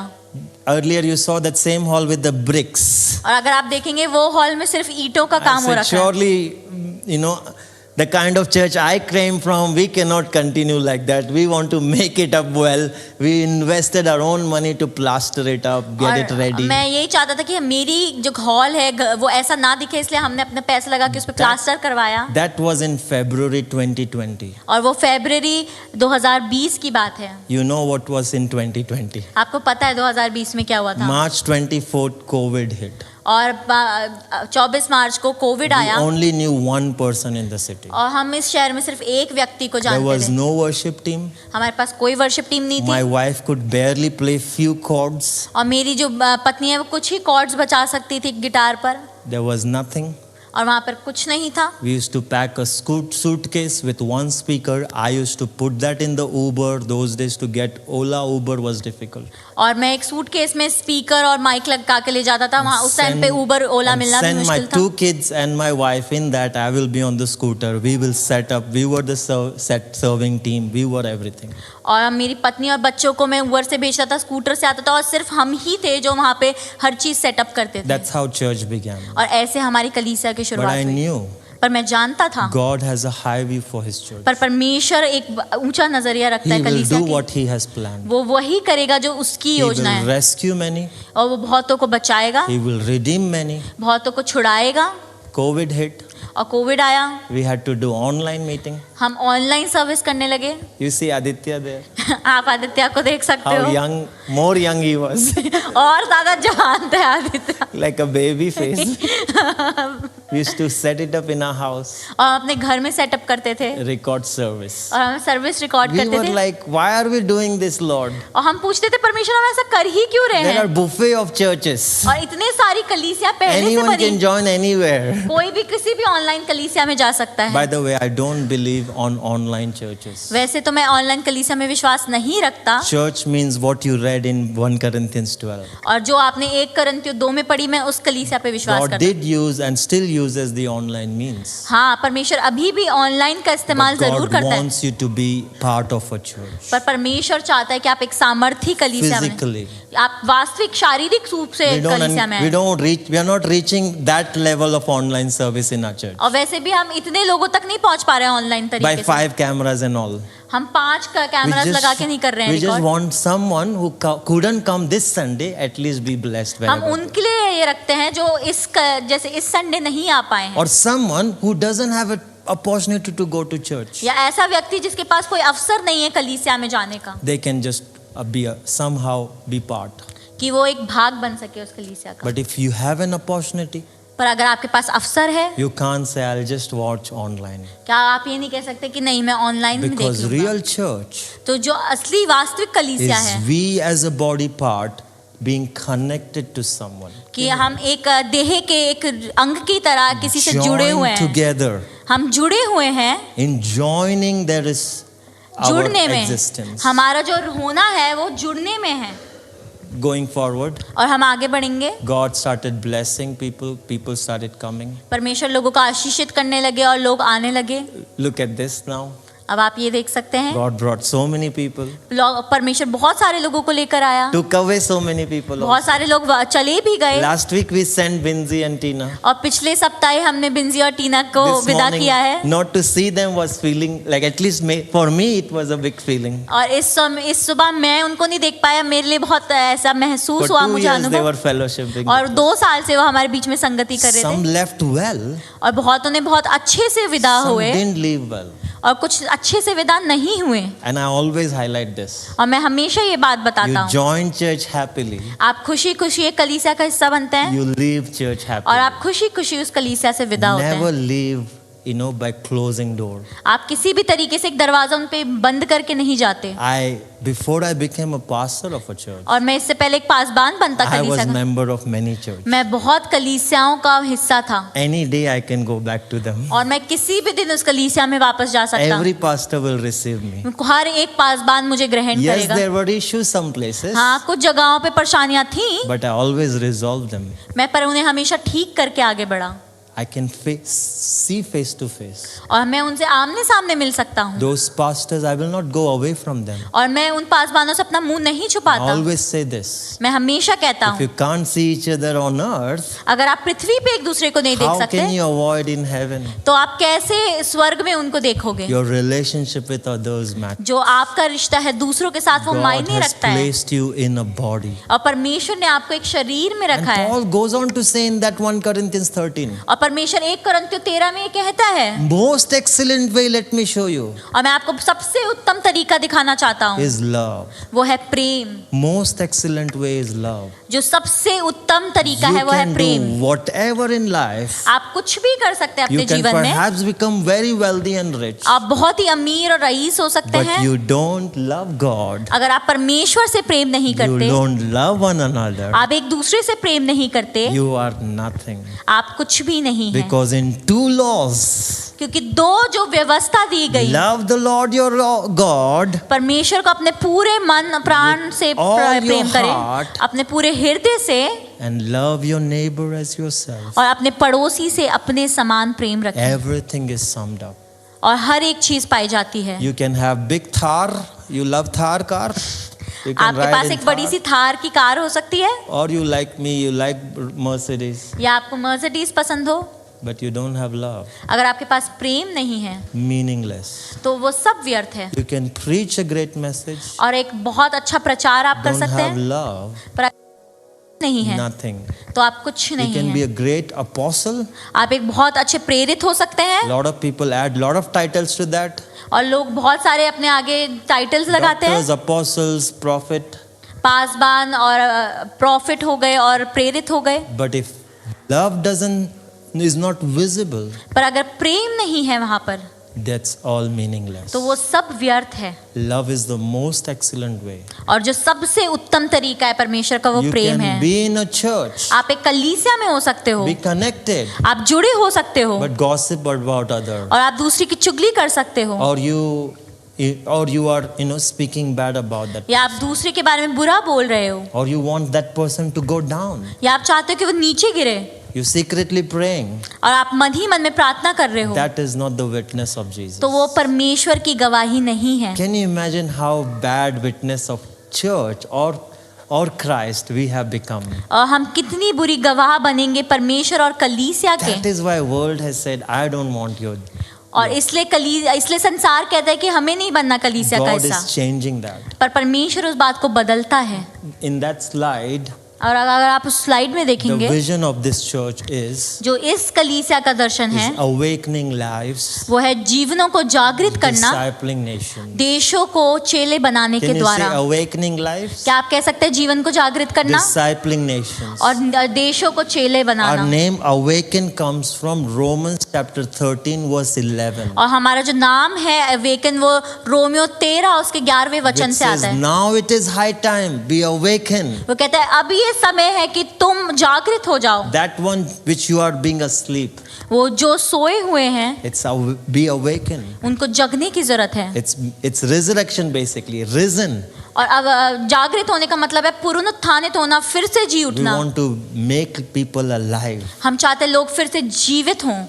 Earlier you saw that same hall with the bricks. और अगर आप देखेंगे वो हॉल में सिर्फ ईंटों का I काम हो said, रखा है। surely, the kind of church I came from, we cannot continue like that. We want to make it up well. We invested our own money to plaster it up, get it और ready. मैं यही चाहता था कि मेरी जो hall है वो ऐसा ना दिखे, इसलिए हमने अपने पैसे लगा के उस पर प्लास्टर करवाया। That was in February 2020. और वो फरवरी 2020 की बात है। You know what was in 2020? आपको पता है 2020 में क्या हुआ था? March 24th, COVID hit. और 24 मार्च को कोविड We आया। only knew one person in the city. और हम इस शहर में सिर्फ एक व्यक्ति को There जानते was थे। no worship team. हमारे पास कोई वर्शिप टीम नहीं My थी। wife could barely play few chords. और मेरी जो पत्नी है वो कुछ ही कॉर्ड्स बजा सकती थी गिटार पर। There was nothing. और वहाँ पर कुछ नहीं था। We used to pack a suitcase with one speaker. I used to put that in the Uber. Those days to get Ola Uber was difficult. और मैं एक सूटकेस में स्पीकर और माइक लगा के ले जाता था वहाँ। उस टाइम पे उबर ओला मिलना भी Send my मुश्किल था। 2 kids and my wife in that. I will be on the scooter. We will set up. We were the serving team. We were everything. और मेरी पत्नी और बच्चों को मैं उबर से भेजता था, स्कूटर से आता था, और सिर्फ हम ही थे जो वहाँ पे हर चीज सेटअप करते थे। That's how church began. और ऐसे हमारी कलीसिया की But शुरुआत I हुई। knew पर मैं जानता था God has a high view for His church. पर परमेश्वर एक ऊंचा नजरिया रखता He है will कलीसिया do की। what He has planned. वो वही करेगा जो उसकी He योजना will है, rescue many. और वो बहुतों को बचाएगा, He will redeem many. बहुतों को छुड़ाएगा। COVID hit. और कोविड आया, We had to do online meeting. हम ऑनलाइन सर्विस करने लगे। You see Aditya there. आप आदित्य को देख सकते How हो, young, more young he was. और ज्यादा जवान थे Aditya. Like a baby face. We used to set it up in our house. और अपने घर में सेटअप करते थे Record service. और हम सर्विस रिकॉर्ड We करते were थे। like, why are we doing this, Lord? और हम पूछते थे परमेश्वर हम ऐसा कर ही क्यों रहे There are हैं? buffet of churches. और इतने सारी कलीसिया पहले से Anyone बनी, can join anywhere. कोई भी किसी भी ऑनलाइन कलीसिया में जा सकता है। By the way, I don't believe on online churches. वैसे तो मैं ऑनलाइन कलीसिया में विश्वास नहीं रखता, Church means what you read in 1 Corinthians 12. और जो आपने 1 करंथियों 2 में पढ़ी, मैं उस कलीसिया पे विश्वास God करता। did use and still uses the online means. हाँ, परमेश्वर अभी भी ऑनलाइन का इस्तेमाल But जरूर God करता है, wants you to be part of a church. पर परमेश्वर चाहता है कि आप एक सामर्थी कलीसिया बने, Physically. आप वास्तविक शारीरिक रूप से कलीसिया में आए। We are not reaching that level of online service in our church. और वैसे भी हम इतने लोगों तक नहीं पहुंच पा रहे हैं ऑनलाइन By तरीके से। 5 cameras and all. हम 5 कैमरास लगा के नहीं कर रहे हैं we just record. want someone who couldn't come this Sunday at least be blessed हम wherever. उनके लिए ये रखते हैं जो जैसे इस संडे नहीं आ पाए हैं, Or someone who doesn't have an opportunity to go to church. या ऐसा व्यक्ति जिसके पास कोई अवसर नहीं है कलीसिया में जाने का, They can just somehow be part. कि वो एक भाग बन सके उस कलीसिया का। But if you have an opportunity, पर अगर आपके पास अवसर है, you can't say I'll just watch online. क्या आप ये नहीं कह सकते कि नहीं मैं ऑनलाइन में देख Because लूंगा? real church तो जो असली वास्तविक कलीसिया is है we as a body part being connected to someone. कि हम एक देह के एक अंग की तरह किसी से जुड़े हुए Joined हैं, together. हम जुड़े हुए हैं। In joining there is our जुड़ने में existence. हमारा जो होना है वो जुड़ने में है, Going forward, और हम आगे बढ़ेंगे। God started blessing people. People started coming. परमेश्वर लोगों को आशीषित करने लगे और लोग आने लगे। Look at this now. अब आप ये देख सकते हैं, God brought so many people. परमेश्वर बहुत सारे लोगों को लेकर आया, Took away so many people. बहुत सारे लोग चले भी गए। Last week we sent Binzi and Tina. और पिछले सप्ताह हमने बिंजी और टीना को This विदा morning, किया है। not to see them was feeling like, at least for me it was a big feeling. और इस सुबह मैं उनको नहीं देख पाया, मेरे लिए बहुत ऐसा For महसूस हुआ 2 मुझे years they अनुभव। were fellowshipping. और 2 साल से वो हमारे बीच में संगति कर रहे Some थे, left well, और बहुतों ने बहुत अच्छे से विदा some हुए didn't leave well. और कुछ अच्छे से विदा नहीं हुए। And I always highlight this. और मैं हमेशा ये बात बताता You हूँ, join church happily. आप खुशी खुशी एक कलीसिया का हिस्सा बनते हैं, You leave church और happily. आप खुशी खुशी उस कलीसिया से विदा होते Never हैं। leave, by closing door. आप किसी भी तरीके से एक दरवाजा उन पे बंद करके नहीं जाते। Before I became a pastor of a church, और मैं इससे पहले एक पासबान बनता I was कलीसिया का, member of many churches. मैं बहुत कलीसियाओं का हिस्सा था, Any day I can go back to them. और मैं किसी भी दिन उस कलीसिया में वापस जा सकता हूँ। Every pastor will receive me. हर एक पासबान मुझे ग्रहण Yes, करेगा। there were issues some places, हाँ, कुछ जगहों पे परेशानियां थी, but I always resolved them. मैं पर उन्हें हमेशा ठीक करके आगे बढ़ा, I can see face to face. और मैं उनसे आमने सामने मिल सकता हूँ। Those pastors, I will not go away from them. और मैं उन पासबानों से अपना मुंह नहीं I छुपाता। always say this. मैं हमेशा कहता If you हूँ, can't see each other on earth, अगर आप पृथ्वी पे एक दूसरे को नहीं देख how सकते, can you avoid in heaven? तो आप कैसे स्वर्ग में उनको देखोगे? Your relationship with others matters. जो आपका रिश्ता है दूसरों के साथ वो God मायने has रखता है, placed you in a body. और परमेश्वर ने आपको एक शरीर में And रखा है। Paul goes on to say in that 1 Corinthians 13, और परमेश्वर 1 Corinthians 13 में ये कहता है, most excellent way, let me show you, और मैं आपको सबसे उत्तम तरीका दिखाना चाहता हूँ, is love. वो है प्रेम। Most excellent way is love. जो सबसे उत्तम तरीका है You वो है can Prem. do whatever in life. आप कुछ भी कर सकते हैं You अपने can जीवन में, perhaps become very wealthy and rich, आप बहुत ही अमीर और रईस हो सकते but हैं, you don't love God. अगर आप परमेश्वर से प्रेम नहीं You करते, don't love one another. आप एक दूसरे से प्रेम नहीं करते, You are nothing. आप कुछ भी नहीं नहीं है, Because in two laws, क्योंकि दो जो व्यवस्था दी गई, love the Lord your God परमेश्वर को अपने पूरे मन प्राण से all your प्रेम करें, heart, अपने पूरे हृदय से, and love your neighbor as yourself. और अपने पड़ोसी से अपने समान प्रेम रखें, Everything is summed up. और हर एक चीज पाई जाती है। You can have big Thar. You love Thar car. You can आपके ride पास in एक बड़ी Thar. सी थार की कार हो सकती है, Or you like me, you like Mercedes, या आपको मर्सिडीज पसंद हो, but you don't have love. अगर आपके पास प्रेम नहीं है Meaningless. तो वो सब व्यर्थ है। You can preach a great message, और एक बहुत अच्छा प्रचार आप कर don't सकते have हैं, love, पर नहीं है nothing. तो आप कुछ You नहीं can be है। a great apostle. आप एक बहुत अच्छे प्रेरित हो सकते हैं, Lot of people add lot of titles to that. और लोग बहुत सारे अपने आगे टाइटल्स लगाते हैं, Doctors, apostles, prophet. पासबान और प्रॉफिट हो गए और प्रेरित हो गए। But if love is not visible, पर अगर प्रेम नहीं है वहां पर, that's all meaningless. तो वो सब व्यर्थ है। Love is the most excellent way. और जो सबसे उत्तम तरीका है परमेश्वर का, वो You प्रेम can है। be in a church, आप एक कलीसिया में हो सकते हो, be connected, आप जुड़े हो सकते हो, but gossip about other, और आप दूसरी की चुगली कर सकते हो, or you are speaking bad about that, या आप दूसरे के बारे में बुरा बोल रहे हो, or you want that person to go down. या आप चाहते हो कि वो नीचे गिरे, You secretly praying. और आप मन ही मन में प्रार्थना कर रहे हो, That is not the witness of Jesus. तो वो परमेश्वर की गवाही नहीं है। Can you imagine how bad witness of church or Christ we have become? और हम कितनी बुरी गवाह बनेंगे परमेश्वर और कलीसिया के। That is why world has said, I don't want you. और इसलिए संसार कहता है कि हमें नहीं बनना कलीसिया का God हिस्सा, is changing that. पर परमेश्वर उस बात को बदलता है। In that slide, और अगर आप उस स्लाइड में the देखेंगे, vision of this church is जो इस कलीसिया का दर्शन है, awakening lives, वो है जीवनों को जागृत करना, discipling nation. देशों को चेले बनाने के Can you say द्वारा। awakening lives? क्या आप कह सकते हैं जीवन को जागृत करना Discipling nations. और देशों को चेले Our banana? name awaken comes from Romans chapter 13 verse 11. और हमारा जो नाम है अवेकन, वो रोमियो 13 उसके 11वें Which वचन से says, आता है। now it is high time, be awakened. वो कहता है अब ये समय है कि तुम जागृत हो जाओ। That one which you are being asleep, वो जो सोए हुए हैं be awakened. उनको जगने की जरूरत है। It's resurrection basically, risen. और अब जागृत होने का मतलब है पुनरुत्थानित होना, फिर से जी We उठना। want to make people alive. हम चाहते हैं लोग फिर से जीवित हों,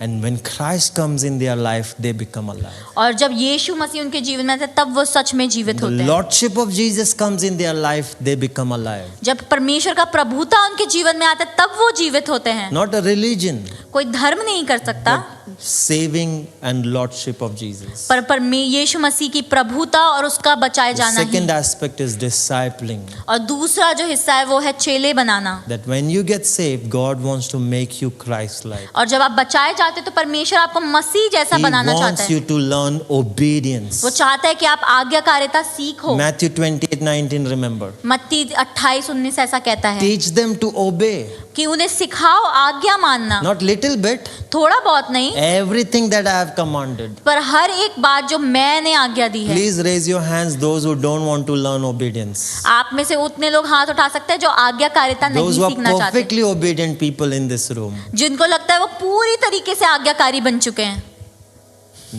And when Christ comes in their life, they become alive. और जब यीशु मसीह उनके जीवन में आते हैं तब वो सच में जीवित The होते हैं। Lordship of Jesus comes in their life, they become alive. जब परमेश्वर का प्रभुता उनके जीवन में आता है तब वो जीवित होते हैं। Not a religion, कोई धर्म नहीं कर सकता, saving and Lordship of Jesus. पर यीशु मसीह की प्रभुता और उसका बचाए The जाना ही। second aspect is discipling. और दूसरा जो हिस्सा है वो है चेले बनाना। That when you get saved, God wants to make you Christ-like. और जब आप बचाए जाते तो परमेश्वर आपको मसीह जैसा He बनाना चाहता wants है। you to learn obedience. वो चाहता है कि आप आज्ञाकारिता सीखो। Matthew 28:19, remember. मत्ती 28:19 ऐसा कहता है Teach them to obey. कि उन्हें सिखाओ आज्ञा मानना, Not little bit, थोड़ा बहुत नहीं, everything that I have commanded. पर हर एक बात जो मैंने आज्ञा दी है। Please raise your hands, those who don't want to learn obedience. आप में से उतने लोग हाथ उठा सकते हैं जो आज्ञाकारिता नहीं Those who are सीखना चाहते, perfectly obedient people in this room. जिनको लगता है वो पूरी तरीके से आज्ञाकारी बन चुके हैं।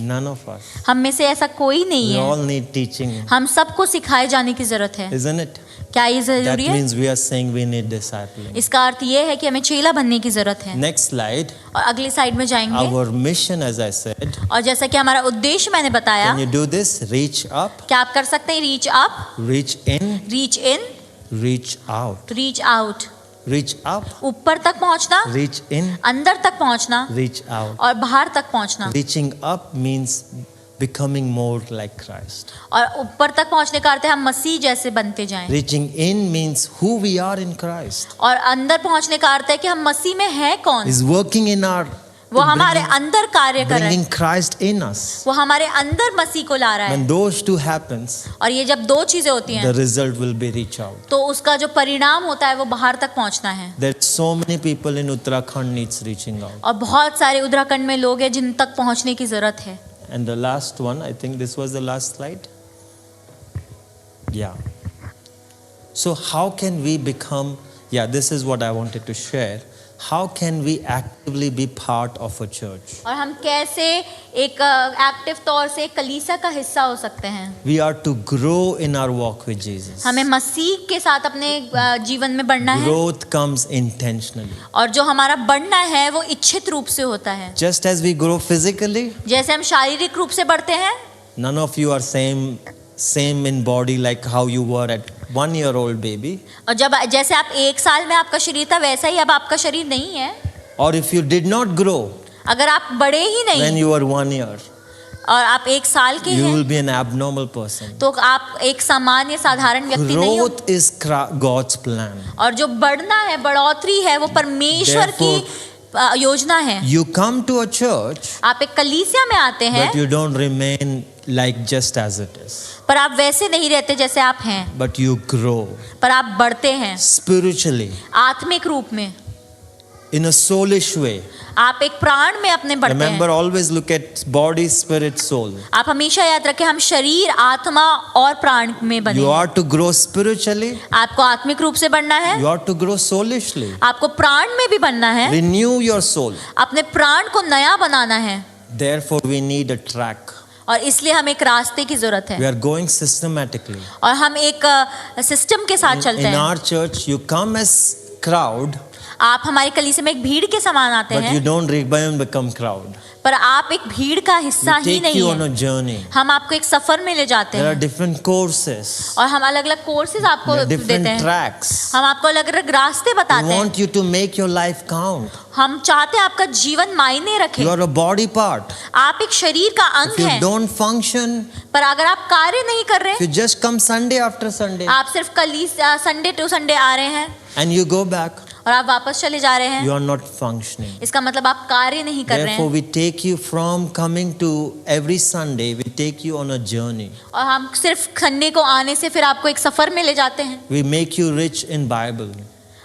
None of us. हम में से ऐसा कोई नहीं We है। all need teaching, हम सबको सिखाए जाने की जरूरत है। isn't it? क्या ये That जरूरी है? means we are saying we need discipling. इसका अर्थ ये है कि हमें चेला बनने की जरूरत है। Next slide. और अगली साइड में जाएंगे, Our mission, as I said. और जैसा कि हमारा उद्देश्य मैंने बताया, Can you do this? Reach up, क्या आप कर सकते हैं? Reach up, reach in, reach in, reach out. Reach out. Reach up, ऊपर तक पहुंचना, reach in, अंदर तक पहुंचना, reach out. और बाहर तक पहुंचना। Reaching up means becoming more like Christ. और ऊपर तक पहुंचने का अर्थ है हम मसीह जैसे बनते जाएं। Reaching in means who we are in Christ. और अंदर पहुंचने का अर्थ है कि हम मसीह में हैं कौन। Is working in our वो हमारे अंदर कार्य कर रहा है, bringing Christ in us. वो हमारे अंदर मसीह को ला रहा है। When those two happens, और ये जब दो चीजें होती the हैं result will be reach out. तो उसका जो परिणाम होता है वो बाहर तक पहुंचना है। There's so many people in Uttarakhand needs reaching out. और बहुत सारे उत्तराखंड में लोग हैं जिन तक पहुंचने की जरूरत है। And the last one, I think this was the last slide. Yeah. So how can we become, this is what I wanted to share, how can we actively be part of a church? और हम कैसे एक active तौर से कलीसिया का हिस्सा हो सकते हैं? We are to grow in our walk with Jesus. हमें मसीह के साथ अपने जीवन में बढ़ना है, Growth comes intentionally. और जो हमारा बढ़ना है वो इच्छित रूप से होता है। Just as we grow physically, जैसे हम शारीरिक रूप से बढ़ते हैं, none of you are same in body like how you were at 1-year-old baby. और जब जैसे आप 1 साल में आपका शरीर था वैसा ही अब आपका शरीर नहीं है। Or if you did not grow अगर आप बढ़े ही when नहीं you were 1 year, और आप 1 साल के you हैं, will be an abnormal person. तो आप एक सामान्य साधारण व्यक्ति नहीं हो। Growth is God's plan. और जो बढ़ना है, बढ़ोतरी है, वो परमेश्वर की योजना है। You come to a church, आप एक कलीसिया में आते हैं, but you don't remain like just as it is. पर आप वैसे नहीं रहते जैसे आप हैं, But you grow पर आप बढ़ते हैं spiritually, आत्मिक रूप में, in a soulish way. आप एक प्राण में अपने बढ़ते Remember, हैं। always look at body, spirit, soul. आप हमेशा याद रखें हम शरीर, आत्मा और प्राण में बने You हैं। are to grow spiritually. आपको आत्मिक रूप से बढ़ना है, You are to grow soulishly. आपको प्राण में भी बनना है, Renew your soul. अपने प्राण को नया बनाना है, Therefore, we need a track. और इसलिए हम एक रास्ते की जरूरत We है, are going systematically. और हम एक सिस्टम के साथ चलते In हैं। our church, you come as crowd, आप हमारे कलीसिया में एक भीड़ के समान आते but you हैं, don't become crowd. पर आप एक भीड़ का हिस्सा We ही take नहीं you on a है। journey. हम आपको एक सफर में ले जाते There are हैं, different courses, और हम अलग अलग कोर्सेज आपको there are देते different हैं, tracks. हम आपको अलग अलग रास्ते We बताते हैं। want you to make your life count. हम चाहते हैं आपका जीवन मायने रखे। You are a body part. आप एक शरीर का If अंग you हैं, don't function, पर अगर आप कार्य नहीं कर if रहे, you just come Sunday after Sunday आप सिर्फ संडे टू संडे आ रहे हैं and you go back, और आप वापस चले जा रहे हैं, you are not functioning. इसका मतलब आप कार्य नहीं कर रहे Therefore, हैं। we take you from coming to every Sunday, we take you on a journey. और हम सिर्फ संडे को आने से फिर आपको एक सफर में ले जाते हैं, We make you rich in Bible.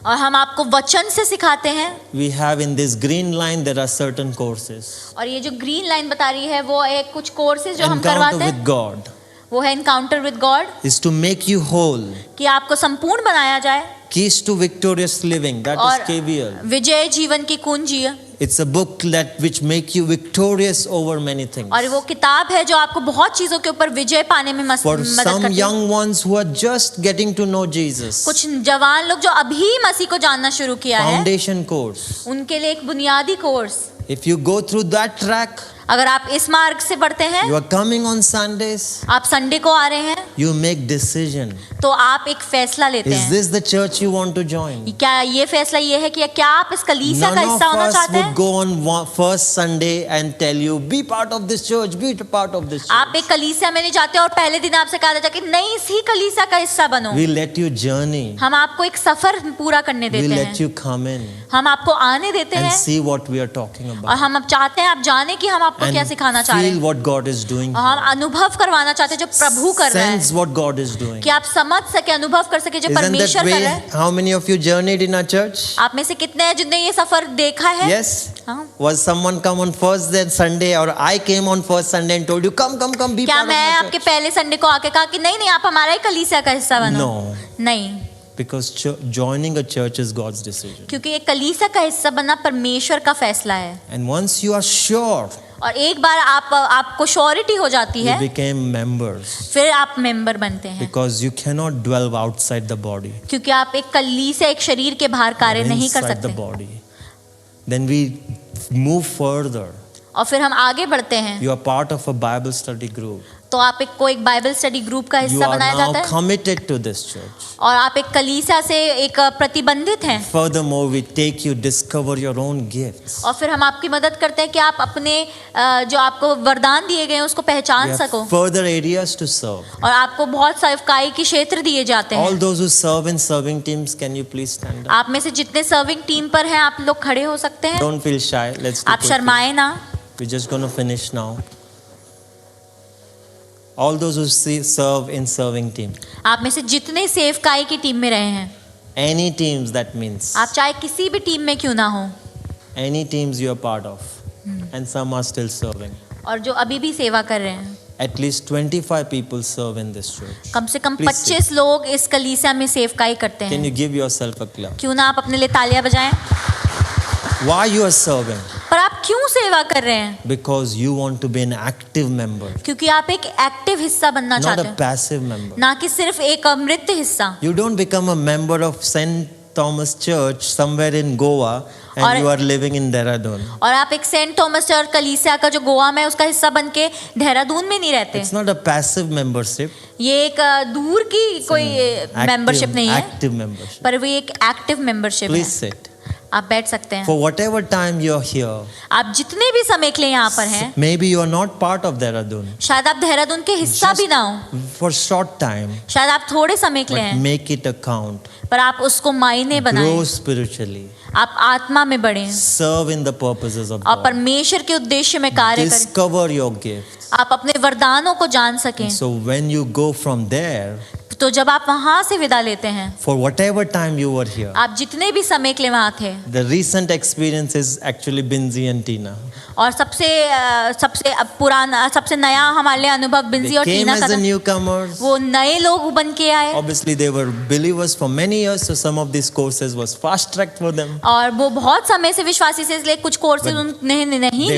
और हम आपको वचन से सिखाते हैं। We have in this green line, there are certain courses. और ये जो ग्रीन लाइन बता रही है वो एक कुछ कोर्सेज जो हम Encounter करवाते with हैं, God वो है encounter with God, is to make you whole. कि आपको संपूर्ण बनाया जाए, Keys to victorious living, that is और KVL. विजय जीवन की कुंजी, It's a book that which make you victorious over many things. और वो किताब है जो आपको बहुत चीजों के ऊपर विजय पाने में For मदद some करती है। young ones who are just getting to know Jesus, कुछ जवान लोग जो अभी मसीह को जानना शुरू किया है, foundation course. उनके लिए एक बुनियादी course. If you go through that track, अगर आप इस मार्ग से बढ़ते हैं, you are coming on Sundays, आप संडे को आ रहे हैं, you make decision. तो आप एक फैसला लेते Is हैं। this the church you want to join? क्या ये फैसला ये है कि क्या आप इस कलीसिया का None हिस्सा of होना us चाहते would हैं? go on first Sunday and tell you, be part of this church, be part of this आप church. एक कलीसिया में नहीं जाते और पहले दिन आपसे कहा जाता कि नहीं इसी कलीसिया का हिस्सा बनो। We let you journey. हम आपको एक सफर पूरा करने We देते let हैं, you come in हम आपको आने देते and हैं, see what we are talking और about. हम अब चाहते हैं आप जाने कि हम आपको क्या सिखाना And चाह रहे feel हैं, what God is doing. और हम अनुभव करवाना चाहते हैं जो प्रभु कर रहा Sense है, what God is doing. कि आप समझ सके, अनुभव कर सके जो Isn't that परमेश्वर कर way? रहा है। How many of you journeyed in our church? आप में से कितने हैं जिनने ये सफर देखा है? Yes. हाँ। Was someone come on first then Sunday, or I came on first Sunday and told you, come, be क्या part of मैं my आपके church? पहले संडे को आके कहा कि नहीं नहीं आप हमारा ही कलीसिया का हिस्सा बनो? No, नहीं, because joining a church is God's decision. क्योंकि ये कलीसिया का हिस्सा बनना परमेश्वर का फैसला है, And once you are sure, और एक बार आपको श्योरिटी हो जाती you है, became members, फिर आप मेंबर बनते हैं, because you cannot dwell outside the body, क्योंकि आप एक कलीसिया, एक शरीर के बाहर कार्य नहीं कर inside the सकते। body. Then we move further. और फिर हम आगे बढ़ते हैं, You are part of a Bible study group. तो आप को एक बाइबल स्टडी ग्रुप का You हिस्सा are बनाया जाता now है, committed to this church. और आप एक कलीसिया से एक प्रतिबंधित हैं, Furthermore, we take you discover your own gifts. और फिर हम आपकी मदद करते हैं कि आप अपने जो आपको वरदान दिए गए हैं उसको We पहचान have सको, further areas to serve. और आपको बहुत सेवकाई के क्षेत्र दिए जाते All हैं। those who serve in serving teams, can you please stand up? आप में से जितने सर्विंग टीम पर हैं आप लोग खड़े हो सकते हैं, Don't feel shy. Let's do आप quickly. शर्माए ना। We're just going to finish now. All those who serve in serving team. आप में से जितने सेवकाई की टीम में रहे हैं, Any teams, that means. आप चाहे किसी भी टीम में क्यों ना हो, Any teams you are part of. And some are still serving. और जो अभी भी सेवा कर रहे हैं, At least 25 people serve in this church. कम से कम Please sit. 25 लोग इस कलीसिया में सेवकाई करते Can you हैं। give yourself a clap? क्यों ना आप अपने लिए तालियां बजाएं। Why you are serving? पर आप क्यों सेवा कर रहे हैं? Because you want to be an active member, क्योंकि आप एक एक्टिव हिस्सा बनना not चाहते a हैं, passive member. ना कि सिर्फ एक अमृत हिस्सा। You don't become a member of St. Thomas Church somewhere in Goa and और- you are living in Dehradun. और आप एक सेंट थॉमस चर्च कलीसिया का जो गोवा में उसका हिस्सा बन के देहरादून में नहीं रहते। It's not a passive membership. ये एक दूर की कोई मेंबरशिप नहीं है, Active membership. पर वो एक एक्टिव मेंबरशिप है। Please sit. आप बैठ सकते हैं। For whatever time you are here, आप जितने भी समय के लिए यहाँ पर हैं, maybe you are not part of Dehradun. शायद आप देहरादून के हिस्सा भी ना हो, For short time, शायद आप थोड़े समय के लिए but हैं, make it a count. पर आप उसको मायने बनाएं, Grow spiritually. आप आत्मा में बढ़ें Serve in the purposes of और God. परमेश्वर के उद्देश्य में कार्य करें, Discover your gifts. आप अपने वरदानों को जान सकें। So when you go from there, तो जब आप वहां से विदा लेते हैं, for whatever time you were here, आप जितने भी समय के लिए वहां थे, the recent experience is actually Binzi and Tina. और सबसे पुराना सबसे नया हमारे लिए अनुभव बिंजी They और came टीना as का the था। newcomers. वो नए लोग बन के आए Obviously, they were believers for many years, so some of these courses was fast tracked for them. और वो बहुत समय से विश्वासी से, इसलिए कुछ कोर्सेज उन्हें नहीं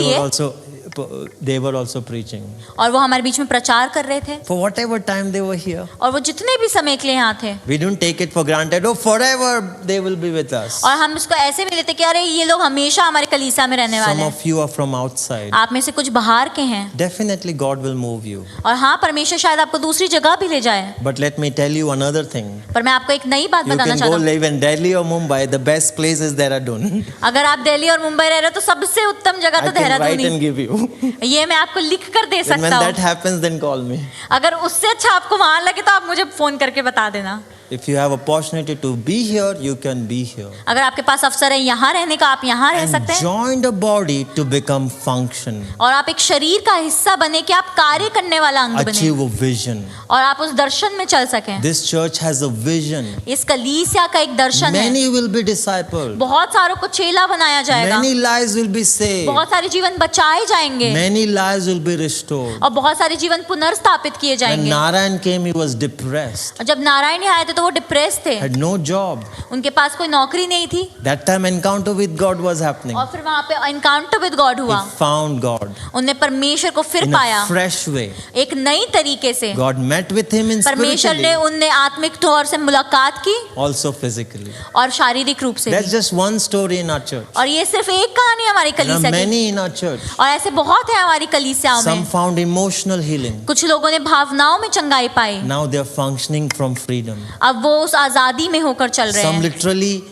They were also preaching. और वो हमारे बीच में प्रचार कर रहे थे। For whatever time they were here, और वो जितने भी समय के लिए यहाँ थे, we don't take it for granted. Oh, forever they will be with us. और हम इसको ऐसे भी लेते कि अरे ये लोग हमेशा हमारे कलीसिया में रहने वाले Some हैं। of you are from outside. आप में से कुछ बाहर के हैं, Definitely, God will move you. और हाँ, परमेश्वर शायद आपको दूसरी जगह भी ले जाए। But let me tell you another thing. पर मैं आपको एक नई बात You बताना can चाहता go हूँ। live in Delhi or Mumbai. The best place is Dehradun. अगर आप दिल्ली और मुंबई रह रहे हो तो सबसे उत्तम जगह I तो can write Dehradun and give you. ही। ये मैं आपको लिख कर दे And when सकता that हूँ। happens, then call me. अगर उससे अच्छा आपको वहां लगे तो आप मुझे फोन करके बता देना। If you have opportunity to be here, you can be here. अगर आपके पास अवसर है यहाँ रहने का, आप यहाँ रह And सकते हैं, join the body to become function. और आप एक शरीर का हिस्सा बने कि आप कार्य करने वाला अंग बने, Achieve a vision. और आप उस दर्शन में चल सकें। This church has a vision. इस कलीसिया का एक दर्शन है, Many will be discipled. बहुत सारों को चेला बनाया जाएगा, Many lives will be saved. बहुत सारे जीवन बचाए जाएंगे, Many lives will be restored. और बहुत सारे जीवन पुनर्स्थापित किए When जाएंगे। Narayan came, he was depressed. और जब नारायण यहाँ आए थे तो वो डिप्रेस थे, Had no job. उनके पास कोई नौकरी नहीं थी, That time encounter with God was happening. और फिर वहां पे एनकाउंटर विद गॉड हुआ। He found God उन्हें परमेश्वर को फिर in पाया a fresh way. एक नई तरीके से। God met with him in परमेश्वर ने spiritually, उनने आत्मिक तौर से मुलाकात की also physically. और शारीरिक रूप से That's भी। just one story in our church. और ये सिर्फ एक कहानी है हमारी There are कलीसिया की, many in our church. और ऐसे बहुत है हमारी कलीसियाओं Some में। found emotional healing. कुछ लोगों ने भावनाओं में चंगाई पाई, Now they are functioning from freedom. अब वो उस आजादी में होकर चल रहे Some हैं। literally,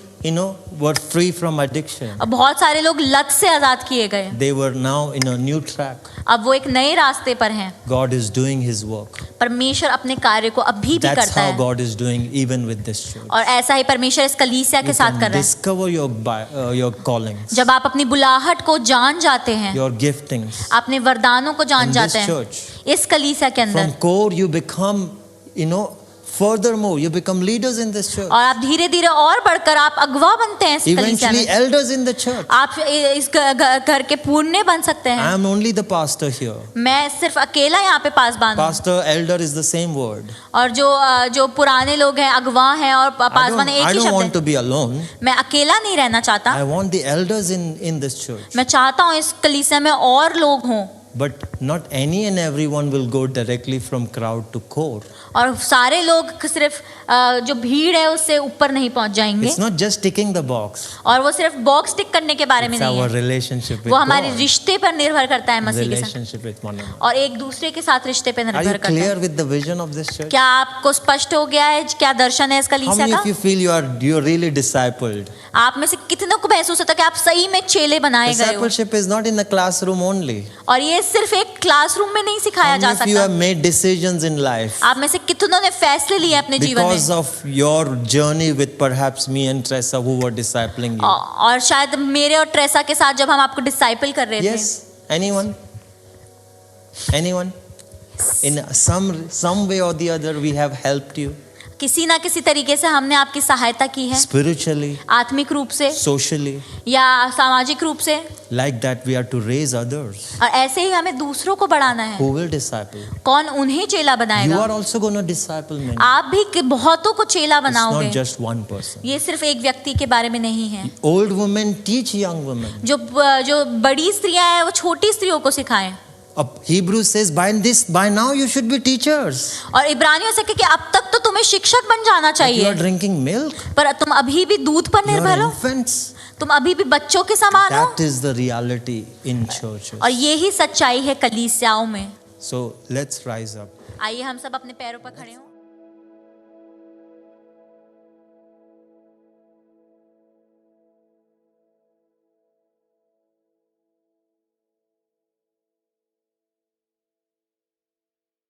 were free from addiction. अब बहुत सारे लोग लत से आजाद किए गए, They were now in a new track. अब वो एक नए रास्ते पर हैं। God is doing His work. परमेश्वर अपने कार्य को अभी भी That's करता how है, God is doing even with this church. और ऐसा ही परमेश्वर इस कलीसिया के You साथ can कर रहा है। discover your callings, जब आप अपनी बुलाहट को जान जाते हैं, your giftings. अपने वरदानों को जान In जाते this हैं, church, इस कलीसिया के अंदर, from core you become, furthermore you become leaders in this church. और आप धीरे धीरे और बढ़कर आप अगवा बनते हैं इस कलीसिया Eventually में। elders in the church. आप इस घर के पुण्य बन सकते I हैं। am only the pastor here. मैं सिर्फ अकेला यहाँ पे पासबान हूँ, Pastor, elder is the same word. और जो पुराने लोग हैं अगवा हैं और पासबान एक I ही don't शब्द want to है। be alone. मैं अकेला नहीं रहना चाहता, I want the elders in this church. मैं चाहता हूँ इस कलीसिया में और लोग हों, But not any and everyone will go directly from crowd to core. और सारे लोग सिर्फ जो भीड़ है उससे ऊपर नहीं पहुंच जाएंगे, It's not just ticking the box. और वो सिर्फ बॉक्स टिक करने के बारे में It's नहीं our है, relationship with वो हमारे God. रिश्ते पर निर्भर करता है मसीह के साथ, Relationship with one another. और एक दूसरे के साथ रिश्ते पर Are निर्भर you करता है। clear with the vision of this church? क्या आपको स्पष्ट हो गया है क्या दर्शन है इस How कलीसिया many का? of you feel you're really discipled? आप में से कितनों को महसूस होता है कि आप सही में चेले बनाए गए हो? Discipleship is not in the classroom only. और ये सिर्फ एक क्लासरूम में नहीं How सिखाया जा many of you have सकता। made decisions in life आप में से कितनों ने फैसले लिए अपने जीवन because में, of your journey with perhaps me and Tressa who were discipling you? और शायद मेरे और ट्रेसा के साथ जब हम आपको डिसाइपल कर रहे थे। Yes? Anyone? Anyone? In some way or the other we have helped you. किसी ना किसी तरीके से हमने आपकी सहायता की है, spiritually, आत्मिक रूप से socially. या सामाजिक रूप से, Like that, we are to raise others. और ऐसे ही हमें दूसरों को बढ़ाना है। Who will disciple? कौन उन्हें चेला You बनाएगा? are also going to disciple many. आप भी बहुतों को चेला It's बनाओगे। not just one person. ये सिर्फ एक व्यक्ति के बारे में नहीं है। Old women teach young women. जो बड़ी स्त्रियां हैं वो छोटी स्त्रियों को सिखाएं। Hebrews says, by now you should be teachers. और इब्रानियों से कि अब तक तो तुम्हें शिक्षक बन जाना But you चाहिए, are drinking milk. पर तुम अभी भी दूध पर You निर्भर are हो, infants. तुम अभी भी बच्चों के समान हो। That is the reality in churches. और यही सच्चाई है कलीसियाओं में। So let's rise up. आइए हम सब अपने पैरों पर खड़े हों।